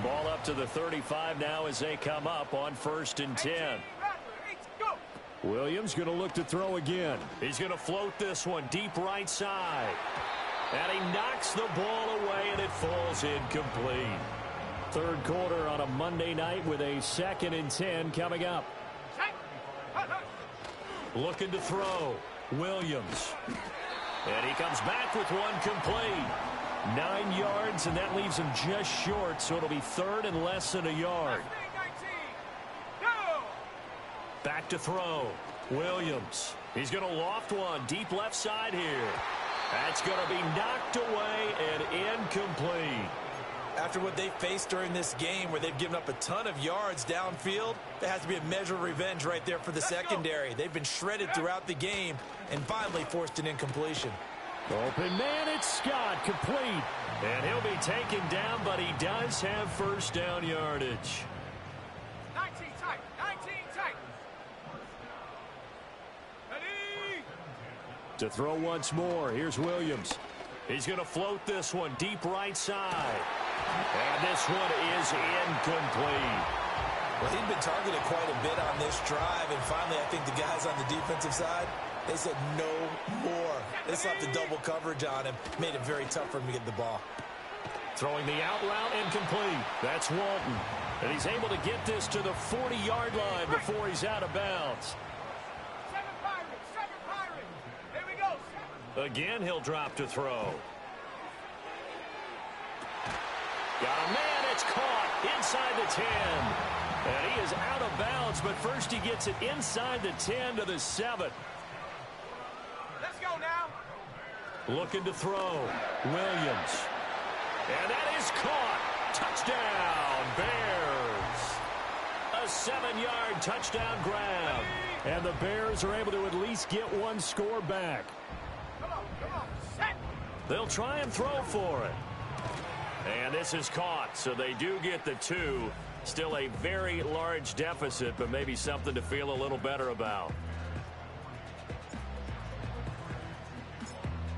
Ball up to the 35 now as they come up on 1st and 10. Williams going to look to throw again. He's going to float this one deep right side. And he knocks the ball away, and it falls incomplete. Third quarter on a Monday night with a 2nd and 10 coming up. Looking to throw. Williams. And he comes back with one complete. 9 yards, and that leaves him just short, so it'll be 3rd and less than a yard. Back to throw. Williams. He's going to loft one deep left side here. That's going to be knocked away and incomplete. After what they faced during this game where they've given up a ton of yards downfield, there has to be a measure of revenge right there for the secondary. They've been shredded throughout the game and finally forced an incompletion. Open man, it's Scott, complete. And he'll be taken down, but he does have first down yardage. 19 tight, 19 tight. Ready? To throw once more, here's Williams. He's going to float this one deep right side. And this one is incomplete. Well, he'd been targeted quite a bit on this drive, and finally I think the guys on the defensive side, they said no more. They slapped the double coverage on him, made it very tough for him to get the ball. Throwing the out route incomplete. That's Walton. And he's able to get this to the 40-yard line before he's out of bounds. 7 Pirates. Here we go. Again, he'll drop to throw. Got a man, it's caught inside the 10. And he is out of bounds, but first he gets it inside the 10 to the 7. Let's go now. Looking to throw. Williams. And that is caught. Touchdown, Bears. A 7-yard touchdown grab. And the Bears are able to at least get one score back. Come on, set. They'll try and throw for it. And this is caught, so they do get the 2. Still a very large deficit, but maybe something to feel a little better about.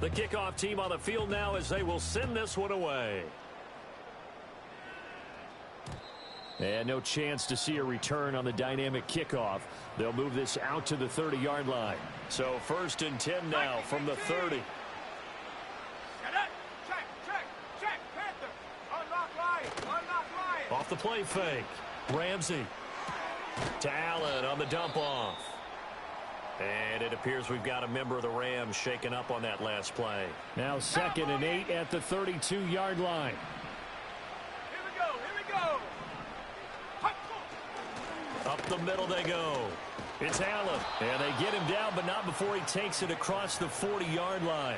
The kickoff team on the field now as they will send this one away. And no chance to see a return on the dynamic kickoff. They'll move this out to the 30-yard line. So 1st and 10 now from the 30. Off the play fake. Ramsey to Allen on the dump off. And it appears we've got a member of the Rams shaken up on that last play. Now 2nd and 8 at the 32-yard line. Here we go. Up the middle they go. It's Allen. And they get him down, but not before he takes it across the 40-yard line.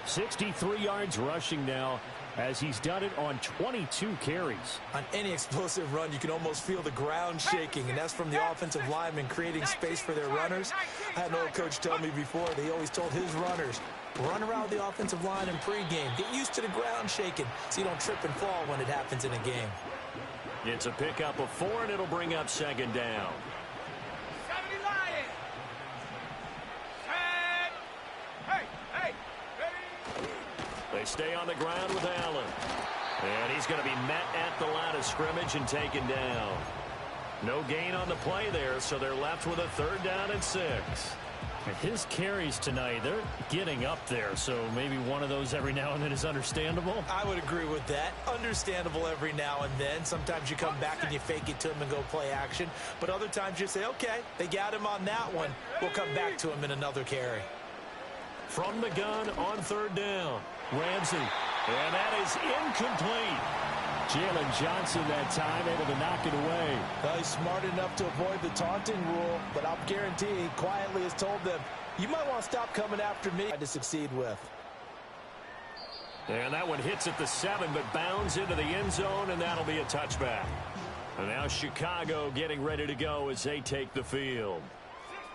63 yards rushing now, as he's done it on 22 carries. On any explosive run, you can almost feel the ground shaking, and that's from the offensive linemen creating space for their runners. I had an old coach tell me before, they always told his runners, run around the offensive line in pregame. Get used to the ground shaking so you don't trip and fall when it happens in a game. It's a pickup of 4, and it'll bring up 2nd down. 70 Lions. Hey, ready? They stay on the ground with Allen. And he's going to be met at the line of scrimmage and taken down. No gain on the play there, so they're left with a 3rd down and 6. His carries tonight, they're getting up there, so maybe one of those every now and then is understandable. I would agree with that. Understandable every now and then. Sometimes you come back and you fake it to him and go play action. But other times you say, okay, they got him on that one. We'll come back to him in another carry. From the gun on 3rd down. Ramsey. And that is incomplete. Jalen Johnson that time able to knock it away. Well, he's smart enough to avoid the taunting rule, but I'll guarantee he quietly has told them, you might want to stop coming after me to succeed with. And that one hits at the 7, but bounds into the end zone, and that'll be a touchback. And now Chicago getting ready to go as they take the field.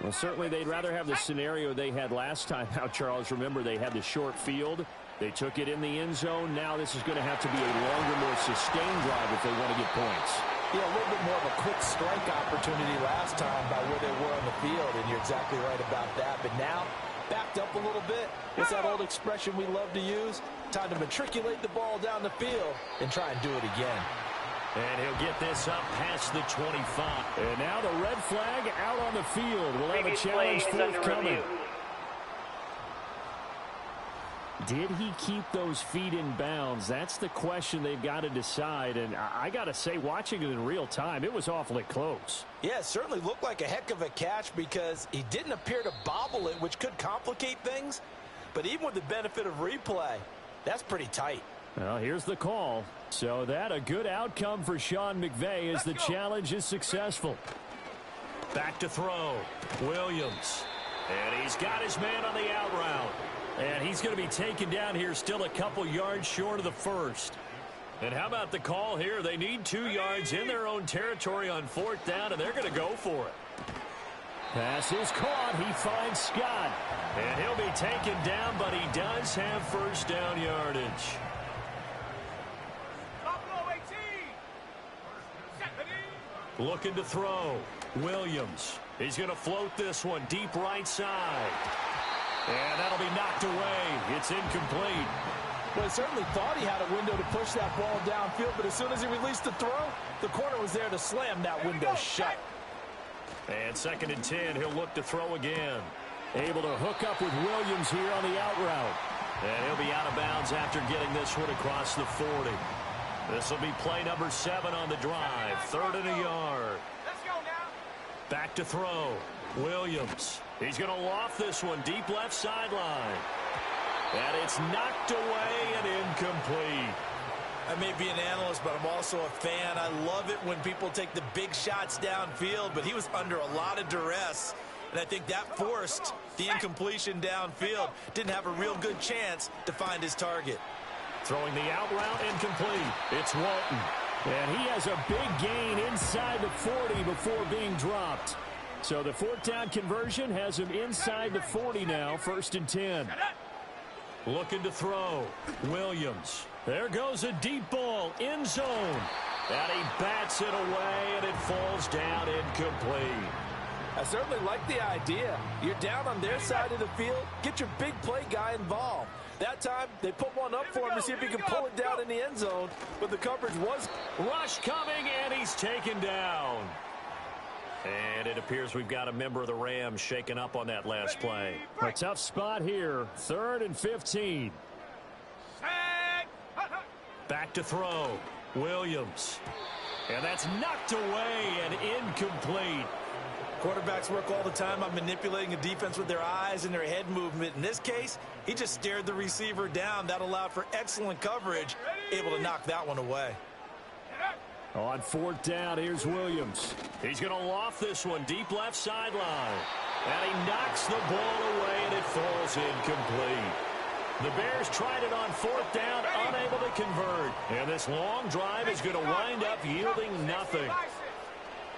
Well, certainly they'd rather have the scenario they had last time out, Charles. Remember, they had the short field. They took it in the end zone. Now this is going to have to be a longer, more sustained drive if they want to get points. Yeah, a little bit more of a quick strike opportunity last time by where they were on the field, and you're exactly right about that. But now, backed up a little bit. What's that old expression we love to use? Time to matriculate the ball down the field and try and do it again. And he'll get this up past the 25. And now the red flag out on the field. We'll have a challenge forthcoming. Did he keep those feet in bounds? That's the question they've got to decide. And I got to say, watching it in real time, it was awfully close. Yeah, it certainly looked like a heck of a catch because he didn't appear to bobble it, which could complicate things. But even with the benefit of replay, that's pretty tight. Well, here's the call. So that a good outcome for Sean McVay as the challenge is successful. Back to throw. Williams. And he's got his man on the out route. And he's going to be taken down here still a couple yards short of the first. And how about the call here? They need 2 yards in their own territory on 4th down, and they're going to go for it. Pass is caught. He finds Scott. And he'll be taken down, but he does have first down yardage. Looking to throw. Williams. He's going to float this one deep right side. And that'll be knocked away. It's incomplete. Well, he certainly thought he had a window to push that ball downfield, but as soon as he released the throw, the corner was there to slam that window shut. And 2nd and 10, he'll look to throw again. Able to hook up with Williams here on the out route. And he'll be out of bounds after getting this one across the 40. This will be play number 7 on the drive. 3rd and a yard. Let's go now. Back to throw. Williams. He's going to loft this one deep left sideline. And it's knocked away and incomplete. I may be an analyst, but I'm also a fan. I love it when people take the big shots downfield, but he was under a lot of duress. And I think that forced the incompletion downfield. Didn't have a real good chance to find his target. Throwing the out route incomplete. It's Walton. And he has a big gain inside the 40 before being dropped. So the 4th down conversion has him inside the 40 now, 1st and 10. Looking to throw. Williams. There goes a deep ball. End zone. And he bats it away, and it falls down incomplete. I certainly like the idea. You're down on their side of the field. Get your big play guy involved. That time, they put one up for him to see if he can pull it down in the end zone. But the coverage was... Rush coming, and he's taken down. And it appears we've got a member of the Rams shaken up on that last play. A tough spot here. 3rd and 15. Back to throw. Williams. And that's knocked away and incomplete. Quarterbacks work all the time on manipulating a defense with their eyes and their head movement. In this case, he just stared the receiver down. That allowed for excellent coverage, able to knock that one away. On 4th down, here's Williams. He's going to loft this one deep left sideline. And he knocks the ball away, and it falls incomplete. The Bears tried it on 4th down, unable to convert. And this long drive is going to wind up yielding nothing.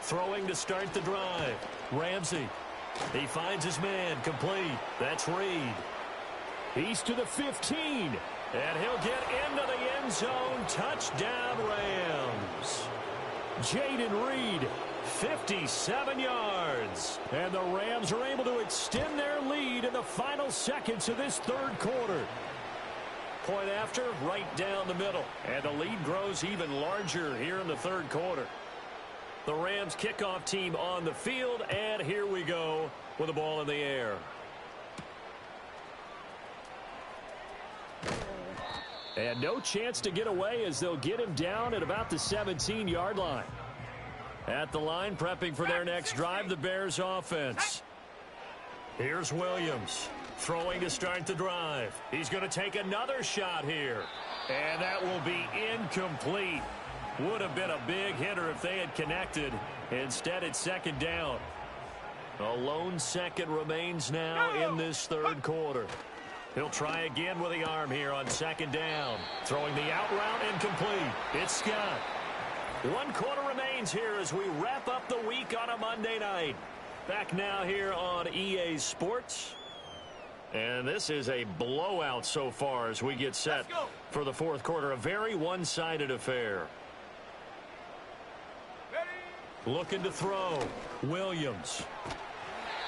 Throwing to start the drive. Ramsey. He finds his man. Complete. That's Reed. He's to the 15. And he'll get into the end zone. Touchdown, Rams. Jaden Reed. 57 yards. And the Rams are able to extend their lead in the final seconds of this 3rd quarter. Point after, right down the middle. And the lead grows even larger here in the 3rd quarter. The Rams kickoff team on the field, and here we go with the ball in the air. And no chance to get away as they'll get him down at about the 17-yard line. At the line, prepping for their next drive, the Bears offense. Here's Williams, throwing to start the drive. He's going to take another shot here. And that will be incomplete. Would have been a big hitter if they had connected. Instead, it's 2nd down. A lone second remains now in this 3rd quarter. He'll try again with the arm here on 2nd down. Throwing the out route incomplete. It's Scott. 1 quarter remains here as we wrap up the week on a Monday night. Back now here on EA Sports. And this is a blowout so far as we get set for the 4th quarter. A very one-sided affair. Looking to throw. Williams.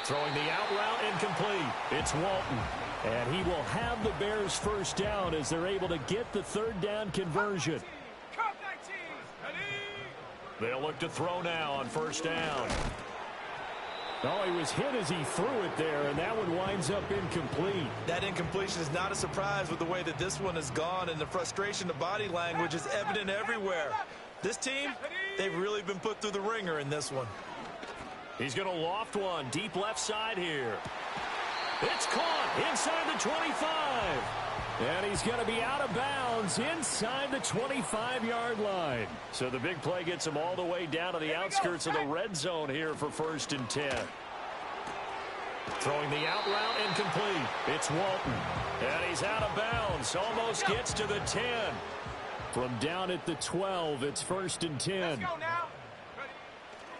Throwing the out route incomplete. It's Walton. And he will have the Bears first down as they're able to get the third down conversion. They'll look to throw now on first down. Oh, he was hit as he threw it there, and that one winds up incomplete. That incompletion is not a surprise with the way that this one has gone, and the frustration, the body language is evident everywhere. This team, they've really been put through the ringer in this one. He's going to loft one deep left side here. It's caught inside the 25. And he's going to be out of bounds inside the 25-yard line. So the big play gets him all the way down to the outskirts of the red zone here for 1st and 10. Throwing the out route incomplete. It's Walton. And he's out of bounds. Almost gets to the 10. From down at the 12, it's 1st and 10.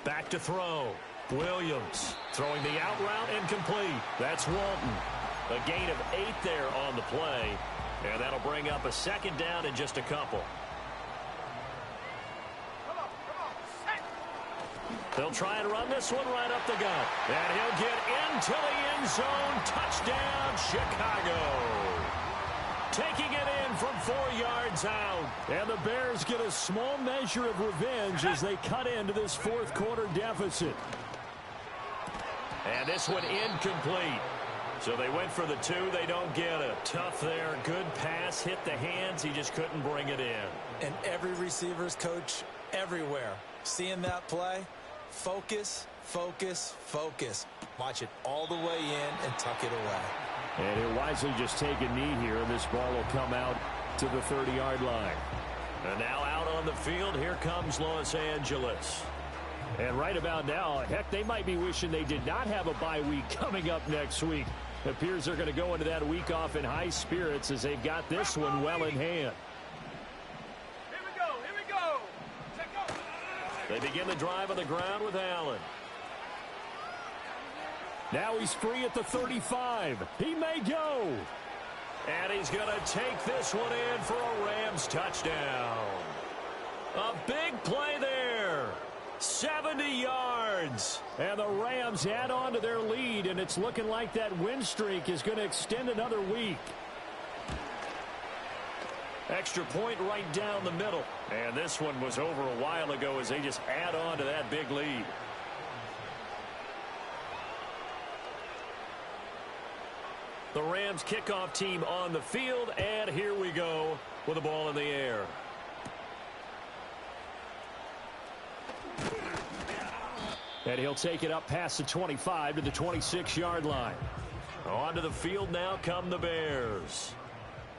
Back to throw. Williams throwing the out route incomplete. That's Walton. A gain of 8 there on the play. And that'll bring up a 2nd down in just a couple. They'll try and run this one right up the gut. And he'll get into the end zone. Touchdown, Chicago. Taking it in from 4 yards out. And the Bears get a small measure of revenge as they cut into this 4th quarter deficit. And this one incomplete. So they went for the 2. They don't get it. Tough there. Good pass. Hit the hands. He just couldn't bring it in. And every receiver's coach everywhere. Seeing that play, focus, focus, focus. Watch it all the way in and tuck it away. And he'll wisely just take a knee here, and this ball will come out to the 30-yard line. And now out on the field, here comes Los Angeles. And right about now, heck, they might be wishing they did not have a bye week coming up next week. It appears they're going to go into that week off in high spirits as they've got this one well in hand. Here we go. Check go. They begin the drive on the ground with Allen. Now he's free at the 35. He may go. And he's going to take this one in for a Rams touchdown. A big play there. 70 yards. And the Rams add on to their lead, and it's looking like that win streak is going to extend another week. Extra point right down the middle. And this one was over a while ago as they just add on to that big lead. The Rams kickoff team on the field, and here we go with the ball in the air. And he'll take it up past the 25 to the 26-yard line. Onto the field now come the Bears.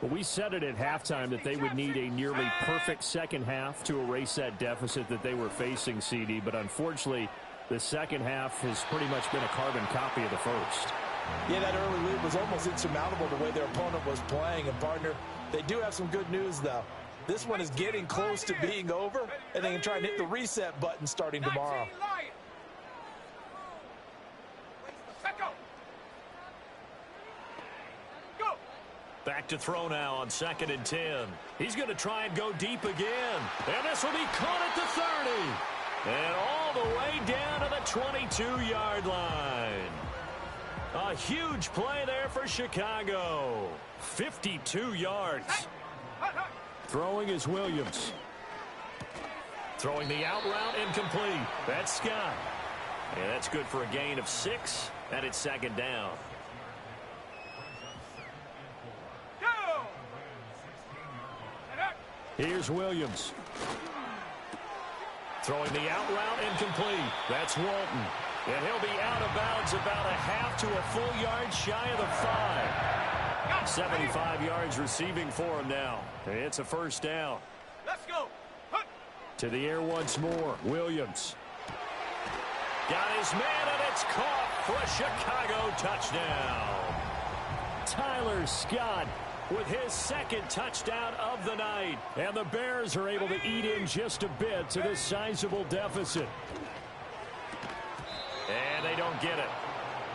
Well, we said it at halftime that they would need a nearly perfect second half to erase that deficit that they were facing, CD. But unfortunately, the second half has pretty much been a carbon copy of the first. Yeah, that early lead was almost insurmountable the way their opponent was playing. And, partner, they do have some good news, though. This one is getting close to being over, and they can try and hit the reset button starting tomorrow. Back to throw now on 2nd and 10. He's going to try and go deep again. And this will be caught at the 30. And all the way down to the 22-yard line. A huge play there for Chicago. 52 yards. Throwing is Williams. Throwing the out route incomplete. That's Scott. And that's good for a gain of 6. And it's 2nd down. Here's Williams. Throwing the out route incomplete. That's Walton. And he'll be out of bounds about a half to a full yard shy of the 5. 75 yards receiving for him now. It's a 1st down. Let's go. To the air once more. Williams. Got his man, and it's caught for a Chicago touchdown. Tyler Scott with his 2nd touchdown of the night. And the Bears are able to eat in just a bit to this sizable deficit. And they don't get it.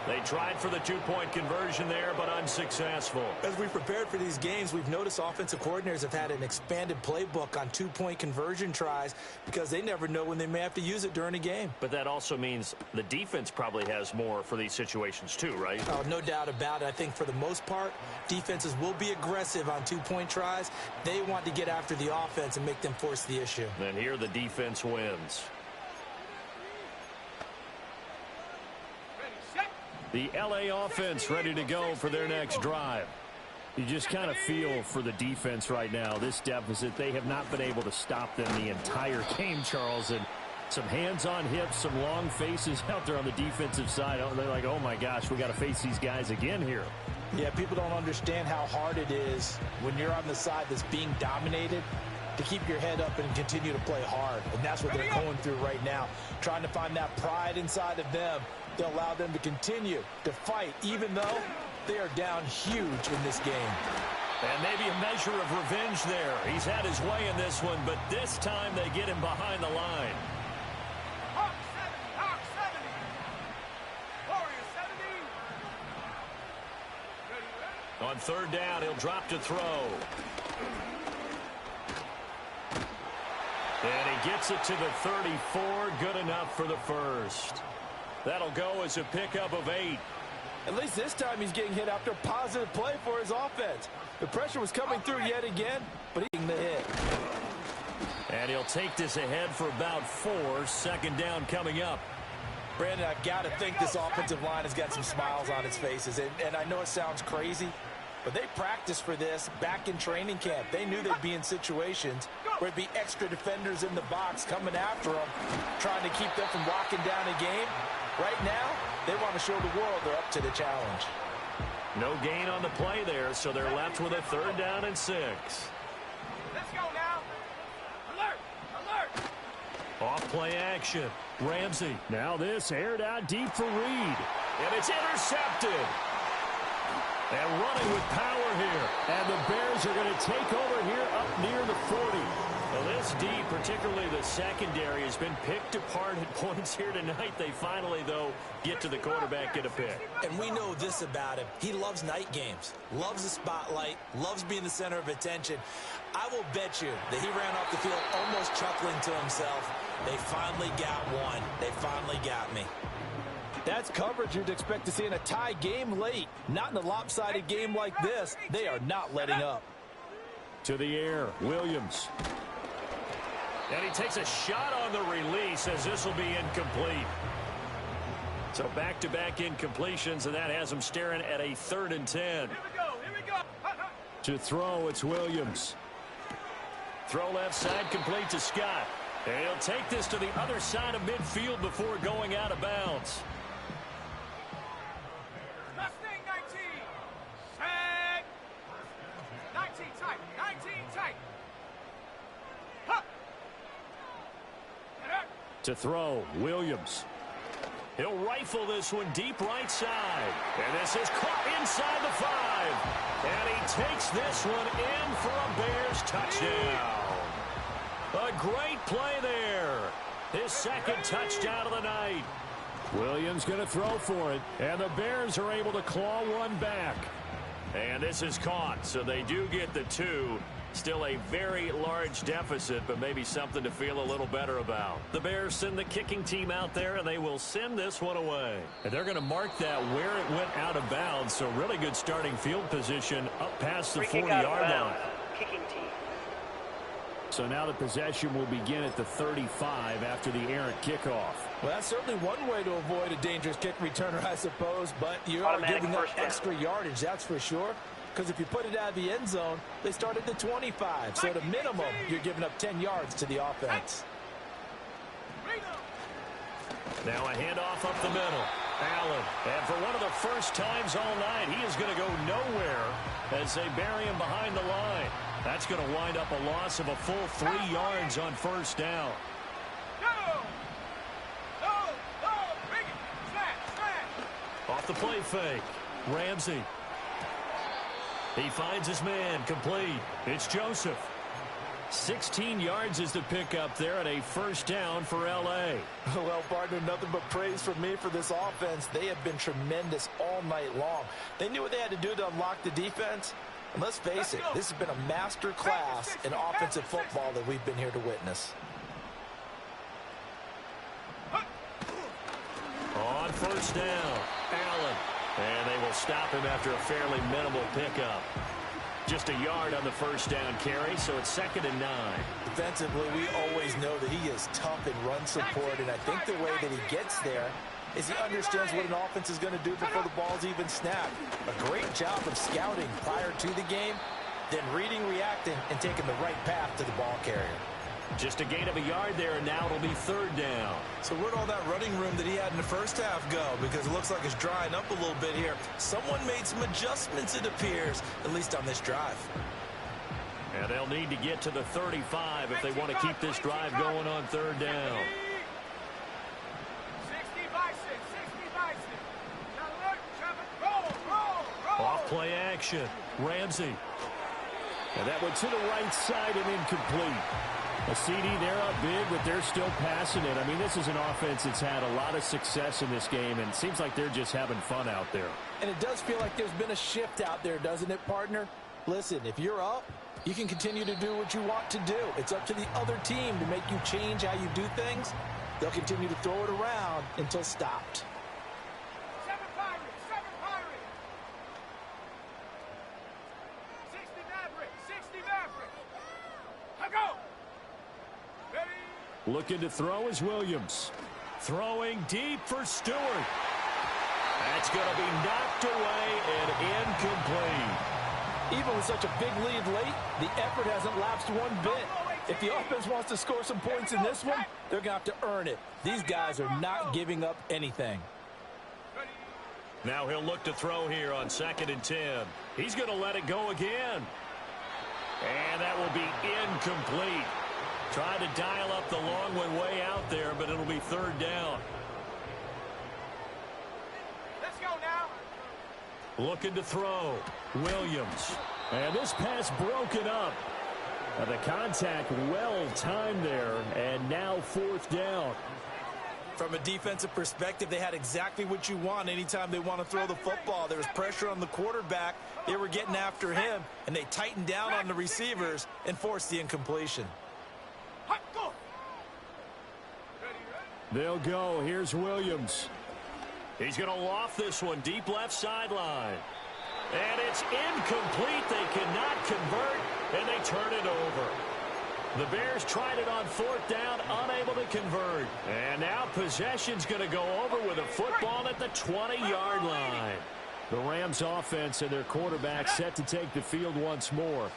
They tried for the two-point conversion there, but unsuccessful. As we've prepared for these games, we've noticed offensive coordinators have had an expanded playbook on two-point conversion tries because they never know when they may have to use it during a game. But that also means the defense probably has more for these situations too, right? Oh, no doubt about it. I think for the most part, defenses will be aggressive on two-point tries. They want to get after the offense and make them force the issue. And here the defense wins. The LA offense ready to go for their next drive. You just kind of feel for the defense right now, this deficit. They have not been able to stop them the entire game, Charles. And some hands on hips, some long faces out there on the defensive side. They're like, oh, my gosh, we got to face these guys again here. Yeah, people don't understand how hard it is when you're on the side that's being dominated to keep your head up and continue to play hard. And that's what they're going through right now, trying to find that pride inside of them to allow them to continue to fight, even though they are down huge in this game. And maybe a measure of revenge there. He's had his way in this one, but this time they get him behind the line. Hawk 70. Warriors 70. On third down, he'll drop to throw. And he gets it to the 34. Good enough for the first. That'll go as a pickup of 8. At least this time he's getting hit after a positive play for his offense. The pressure was coming through yet again, but he's getting the hit. And he'll take this ahead for about 4. Second down coming up. Brandon, I've got to think this offensive line has got some smiles on its faces. And I know it sounds crazy, but they practiced for this back in training camp. They knew they'd be in situations where it'd be extra defenders in the box coming after them, trying to keep them from locking down a game. Right now, they want to show the world they're up to the challenge. No gain on the play there, so they're left with a third down and 6. Let's go now. Alert. Off play action. Ramsey. Now this aired out deep for Reed. And it's intercepted. And running with power here. And the Bears are going to take over here up near the 40. Well, this D, particularly the secondary, has been picked apart at points here tonight. They finally, though, get to the quarterback, get a pick. And we know this about him. He loves night games, loves the spotlight, loves being the center of attention. I will bet you that he ran off the field almost chuckling to himself. They finally got one. They finally got me. That's coverage you'd expect to see in a tie game late. Not in a lopsided game like this. They are not letting up. To the air, Williams. And he takes a shot on the release as this will be incomplete. So back-to-back incompletions, and that has him staring at a 3rd and 10. Here we go. To throw, it's Williams. Throw left side complete to Scott. And he'll take this to the other side of midfield before going out of bounds. Mustang 19. Tag. 19 tight. Huh. To throw, Williams. He'll rifle this one deep right side. And this is caught inside the 5. And he takes this one in for a Bears touchdown. A great play there. His second touchdown of the night. Williams going to throw for it. And the Bears are able to claw one back. And this is caught, so they do get the 2. Still a very large deficit, but maybe something to feel a little better about. The Bears send the kicking team out there, and they will send this one away. And they're going to mark that where it went out of bounds, so really good starting field position up past the 40-yard line. Kicking team. So now the possession will begin at the 35 after the errant kickoff. Well, that's certainly one way to avoid a dangerous kick returner, I suppose, but you are giving up extra yardage, that's for sure. Because if you put it out of the end zone, they start at the 25. So at a minimum, you're giving up 10 yards to the offense. Now a handoff up the middle. Allen. And for one of the first times all night, he is going to go nowhere as they bury him behind the line. That's going to wind up a loss of a full 3 yards on first down. Off the play fake. Ramsey. He finds his man complete. It's Joseph. 16 yards is the pickup there and a first down for L.A. Well, partner, nothing but praise from me for this offense. They have been tremendous all night long. They knew what they had to do to unlock the defense. And let's face it, this has been a master class in offensive football that we've been here to witness. On first down, Allen. And they will stop him after a fairly minimal pickup. Just a yard on the first down carry, so it's 2nd and 9. Defensively, we always know that he is tough in run support, and I think the way that he gets there is he understands what an offense is going to do before the ball's even snapped. A great job of scouting prior to the game, then reading, reacting, and taking the right path to the ball carrier. Just a gain of a yard there, and now it'll be 3rd down. So where'd all that running room that he had in the first half go? Because it looks like it's drying up a little bit here. Someone made some adjustments, it appears, at least on this drive. And they'll need to get to the 35 if they want to keep this drive going on 3rd down. 60 by 6, 60 by 6. Now look, Trevor, roll. Off play action, Ramsey. And that one to the right side and incomplete. A CD, they're up big, but they're still passing it. I mean, this is an offense that's had a lot of success in this game, and it seems like they're just having fun out there. And it does feel like there's been a shift out there, doesn't it, partner? Listen, if you're up, you can continue to do what you want to do. It's up to the other team to make you change how you do things. They'll continue to throw it around until stopped. 7 Pirates, 7 Pirates. 60 Maverick, 60 Maverick. Now go. Ready? Looking to throw is Williams. Throwing deep for Stewart. That's going to be knocked away and incomplete. Even with such a big lead late, the effort hasn't lapsed one bit. If the offense wants to score some points in this one, they're going to have to earn it. These guys are not giving up anything. Now he'll look to throw here on 2nd and 10. He's going to let it go again. And that will be incomplete. Tried to dial up the long one way out there, but it'll be 3rd down. Let's go now. Looking to throw, Williams. And this pass broken up. And the contact well timed there, and now 4th down. From a defensive perspective, they had exactly what you want anytime they want to throw the football. There was pressure on the quarterback. They were getting after him, and they tightened down on the receivers and forced the incompletion. Hot, go. They'll go. Here's Williams. He's going to loft this one deep left sideline. And it's incomplete. They cannot convert, and they turn it over. The Bears tried it on 4th down, unable to convert. And now possession's going to go over with a football at the 20-yard line. The Rams offense and their quarterback set to take the field once more.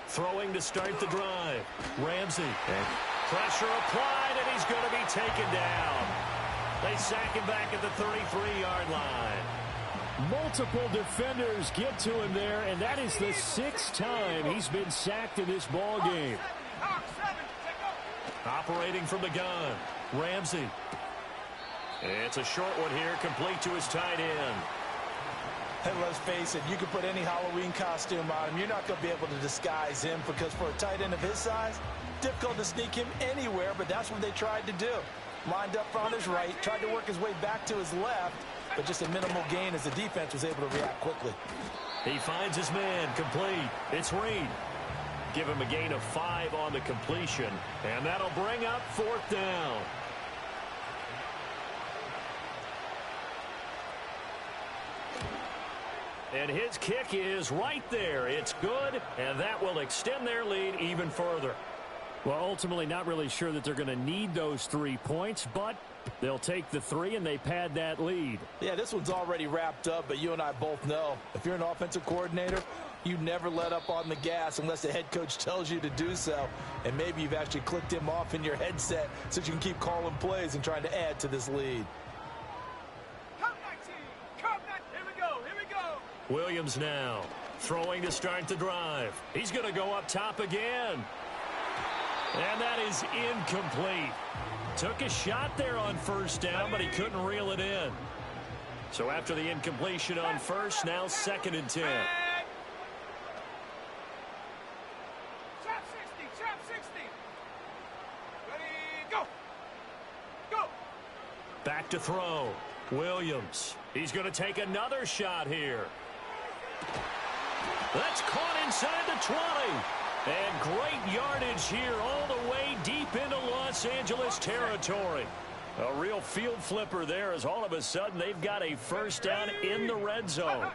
Throwing to start the drive. Ramsey. And pressure applied, and he's going to be taken down. They sack him back at the 33-yard line. Multiple defenders get to him there, and that is the 6th time he's been sacked in this ball game. Operating from the gun, Ramsey. It's a short one here, complete to his tight end. And let's face it, you can put any Halloween costume on him. You're not going to be able to disguise him because for a tight end of his size, difficult to sneak him anywhere, but that's what they tried to do. Lined up on his right, tried to work his way back to his left, but just a minimal gain as the defense was able to react quickly. He finds his man, complete. It's Reed. Give him a gain of 5 on the completion, and that'll bring up 4th down. And his kick is right there. It's good, and that will extend their lead even further. Well, ultimately not really sure that they're going to need those 3 points, but they'll take the 3 and they pad that lead. Yeah, this one's already wrapped up, but you and I both know if you're an offensive coordinator, you never let up on the gas unless the head coach tells you to do so. And maybe you've actually clicked him off in your headset so you can keep calling plays and trying to add to this lead. Come 19. Come 19. Here we go. Williams now throwing to start the drive. He's going to go up top again. And that is incomplete. Took a shot there on 1st down, but he couldn't reel it in. So after the incompletion on 1st, now 2nd and 10. Trap 60, Back to throw. Williams. He's going to take another shot here. That's caught inside the 20. And great yardage here all the way deep into Los Angeles territory. A real field flipper there as all of a sudden they've got a first down in the red zone.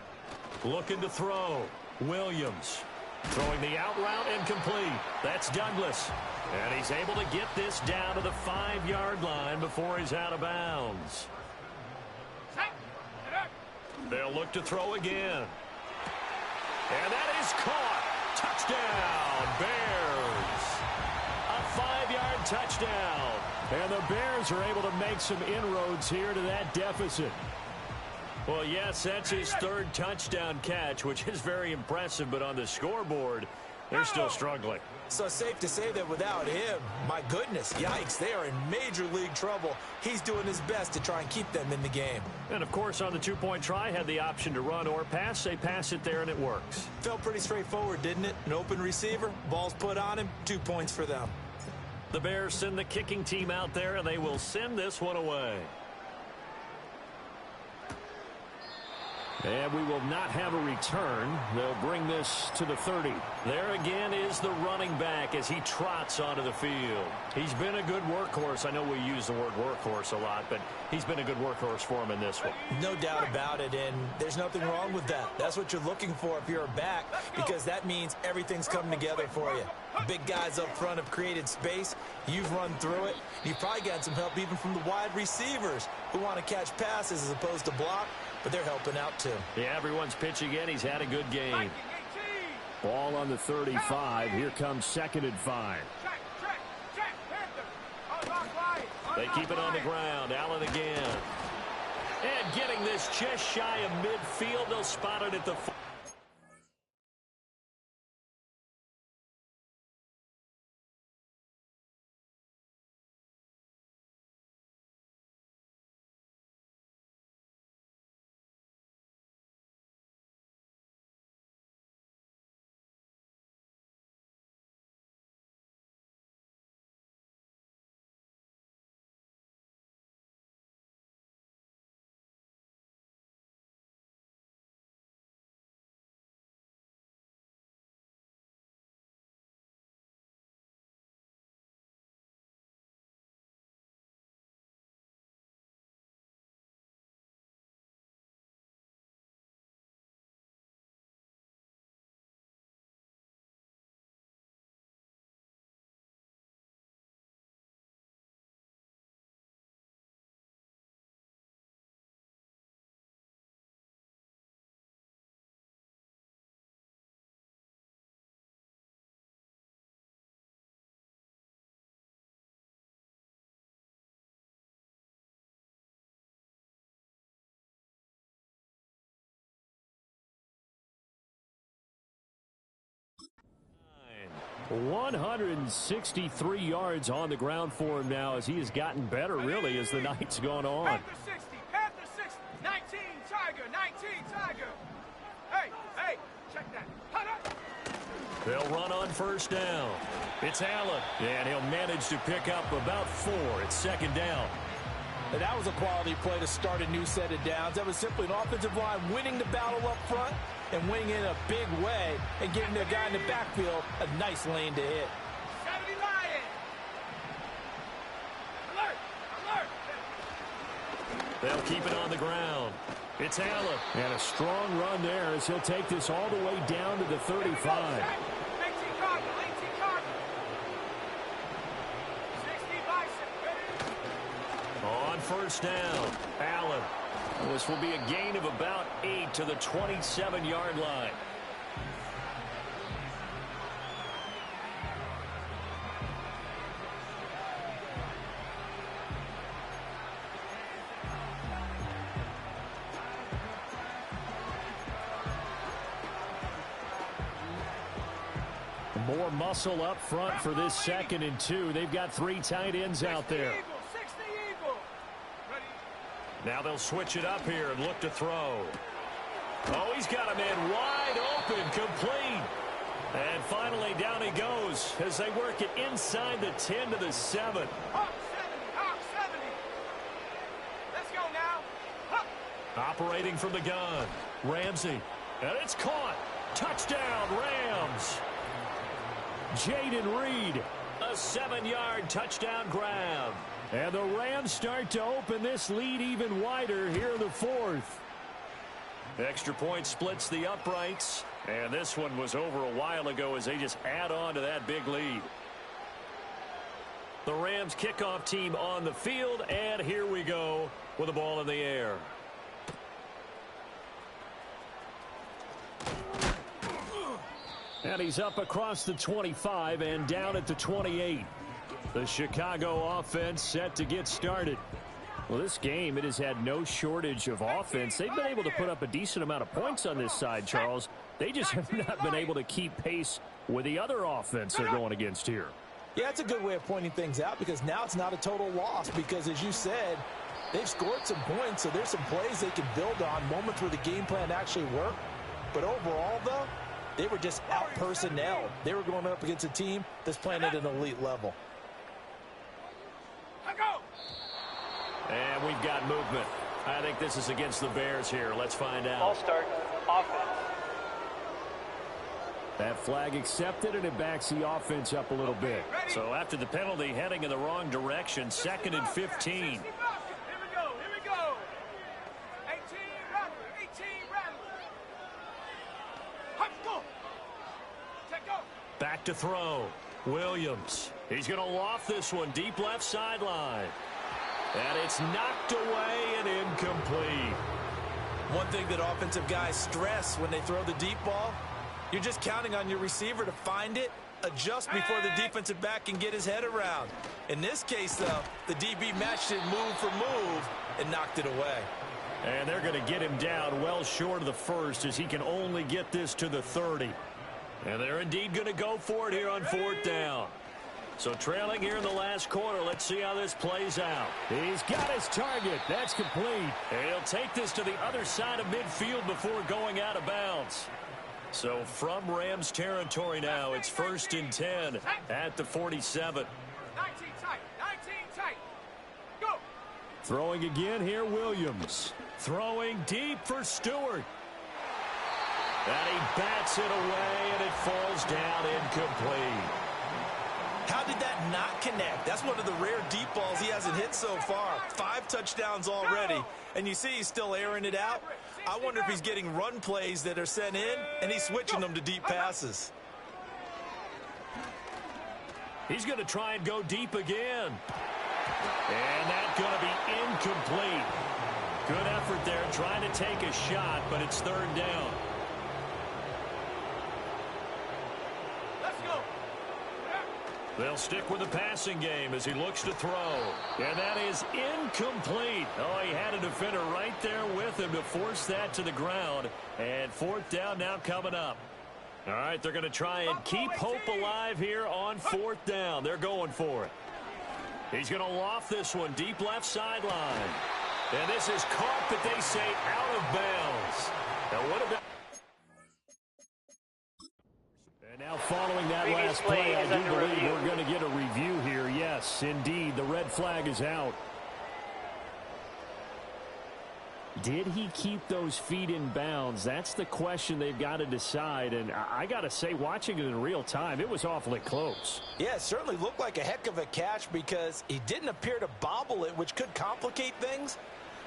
Looking to throw. Williams. Throwing the out route incomplete. That's Douglas. And he's able to get this down to the 5-yard line before he's out of bounds. They'll look to throw again. And that is caught. Touchdown, Bears. A 5-yard touchdown. And the Bears are able to make some inroads here to that deficit. Well, yes, that's his third touchdown catch, which is very impressive. But on the scoreboard, they're still struggling. So safe to say that without him, my goodness, yikes, they are in major league trouble. He's doing his best to try and keep them in the game. And, of course, on the two-point try, had the option to run or pass. They pass it there, and it works. Felt pretty straightforward, didn't it? An open receiver, ball's put on him, 2 points for them. The Bears send the kicking team out there, and they will send this one away. And we will not have a return. They'll bring this to the 30. There again is the running back as he trots onto the field. He's been a good workhorse. I know we use the word workhorse a lot, but he's been a good workhorse for him in this one. No doubt about it, and there's nothing wrong with that. That's what you're looking for if you're a back, because that means everything's coming together for you. Big guys up front have created space. You've run through it. You've probably got some help even from the wide receivers who want to catch passes as opposed to block, but they're helping out too. Yeah, everyone's pitching in. He's had a good game. Ball on the 35. Here comes 2nd and 5. They keep it on the ground. Allen again. And getting this just shy of midfield. They'll spot it at the 4. $163 yards on the ground for him now as he has gotten better, really, as the night's gone on. Panther 60, 19 Tiger, 19 Tiger. Hey, check that. They'll run on first down. It's Allen, and he'll manage to pick up about 4. It's 2nd down. And that was a quality play to start a new set of downs. That was simply an offensive line winning the battle up front and winning in a big way and giving the guy in the backfield a nice lane to hit. 70 Lion. Alert! They'll keep it on the ground. It's Allen. And a strong run there as he'll take this all the way down to the 35. 18 Cardinal. 60 Bison. On first down, Allen. This will be a gain of about 8 to the 27-yard line. More muscle up front for this 2nd and 2. They've got 3 tight ends out there. Now they'll switch it up here and look to throw. Oh, he's got a man wide open, complete. And finally down he goes as they work it inside the 10 to the 7. Hawk 70. Let's Operating from the gun. Ramsey. And it's caught. Touchdown, Rams. Jaden Reed. A 7-yard touchdown grab. And the Rams start to open this lead even wider here in the fourth. Extra point splits the uprights. And this one was over a while ago as they just add on to that big lead. The Rams kickoff team on the field, and here we go with the ball in the air. And he's up across the 25 and down at the 28. The Chicago offense set to get started. Well, this game, it has had no shortage of offense. They've been able to put up a decent amount of points on this side, Charles. They just have not been able to keep pace with the other offense they're going against here. Yeah, it's a good way of pointing things out because now it's not a total loss because, as you said, they've scored some points, so there's some plays they can build on, moments where the game plan actually worked. But overall, though, they were just out-personnel. They were going up against a team that's playing at an elite level. And we've got movement. I think this is against the Bears here. Let's find out. Ball start, offense. That flag accepted, and it backs the offense up a little bit. So after the penalty, heading in the wrong direction, 2nd and 15. Here we go. Here we go. 18 Rattler. Go. Take go. Back to throw. Williams. He's going to loft this one deep left sideline. And it's knocked away and incomplete. One thing that offensive guys stress when they throw the deep ball, you're just counting on your receiver to find it, adjust before the defensive back can get his head around. In this case, though, the DB matched it move for move and knocked it away. And they're going to get him down well short of the first as he can only get this to the 30. And they're indeed going to go for it here on 4th down. So trailing here in the last quarter, let's see how this plays out. He's got his target. That's complete. And he'll take this to the other side of midfield before going out of bounds. So from Rams territory now, it's 1st and 10 at the 47. 19 tight. Go. Throwing again here, Williams. Throwing deep for Stewart. And he bats it away, and it falls down incomplete. How did that not connect? That's one of the rare deep balls he hasn't hit so far. 5 touchdowns already, and you see he's still airing it out. I wonder if he's getting run plays that are sent in, and he's switching them to deep passes. He's going to try and go deep again. And that's going to be incomplete. Good effort there, trying to take a shot, but it's 3rd down. They'll stick with the passing game as he looks to throw. And that is incomplete. Oh, he had a defender right there with him to force that to the ground. And 4th down now coming up. All right, they're going to try and keep hope alive here on 4th down. They're going for it. He's going to loft this one deep left sideline. And this is caught, but they say out of bounds. Now, what about... Now following that last play, I do believe we're going to get a review here. Yes, indeed, the red flag is out. Did he keep those feet in bounds? That's the question they've got to decide. And I got to say, watching it in real time, it was awfully close. Yeah, it certainly looked like a heck of a catch because he didn't appear to bobble it, which could complicate things.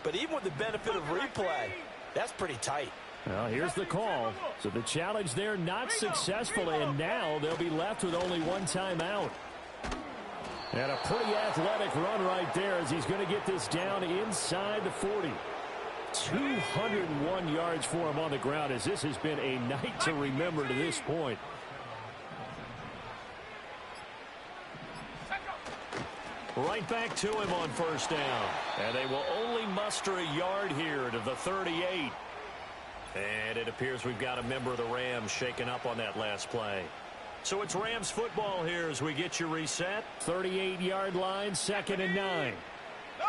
But even with the benefit of replay, that's pretty tight. Well, here's the call. So the challenge there not successful, and now they'll be left with only one timeout. And a pretty athletic run right there as he's going to get this down inside the 40. 201 yards for him on the ground as this has been a night to remember to this point. Right back to him on 1st down. And they will only muster a yard here to the 38. And it appears we've got a member of the Rams shaken up on that last play. So it's Rams football here as we get you reset. 38-yard line, 2nd and 9. No,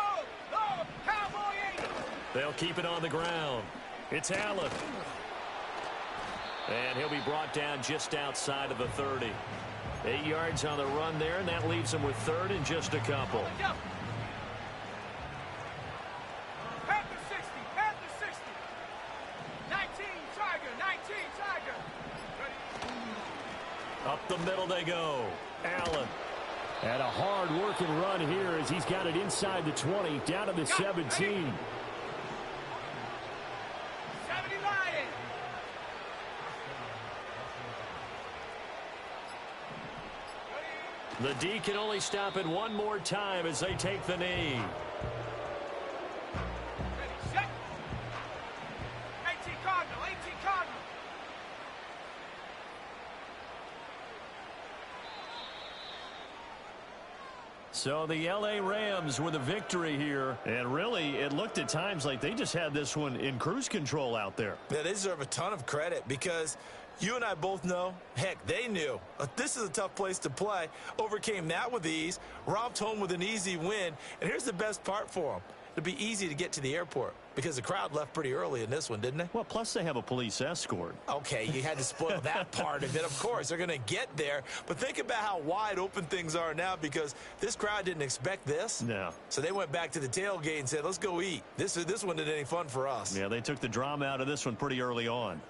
Cowboy Eagles. They'll keep it on the ground. It's Allen. And he'll be brought down just outside of the 30. 8 yards on the run there, and that leaves him with 3rd and just a couple. Panther 60. Up the middle they go. Allen. And a hard-working run here as he's got it inside the 20, down to the 17. 70 Lions. The D can only stop it one more time as they take the knee. Ready, set. 18 Cardinal, 18 Cardinal. So the L.A. Rams with a victory here. And really, it looked at times like they just had this one in cruise control out there. Yeah, they deserve a ton of credit because you and I both know, heck, they knew. This is a tough place to play. Overcame that with ease. Romped home with an easy win. And here's the best part for them. It'll be easy to get to the airport because the crowd left pretty early in this one, didn't they? Well, plus they have a police escort. Okay, you had to spoil that part of it. Of course, they're going to get there. But think about how wide open things are now because this crowd didn't expect this. No. So they went back to the tailgate and said, let's go eat. This one isn't any fun for us. Yeah, they took the drama out of this one pretty early on.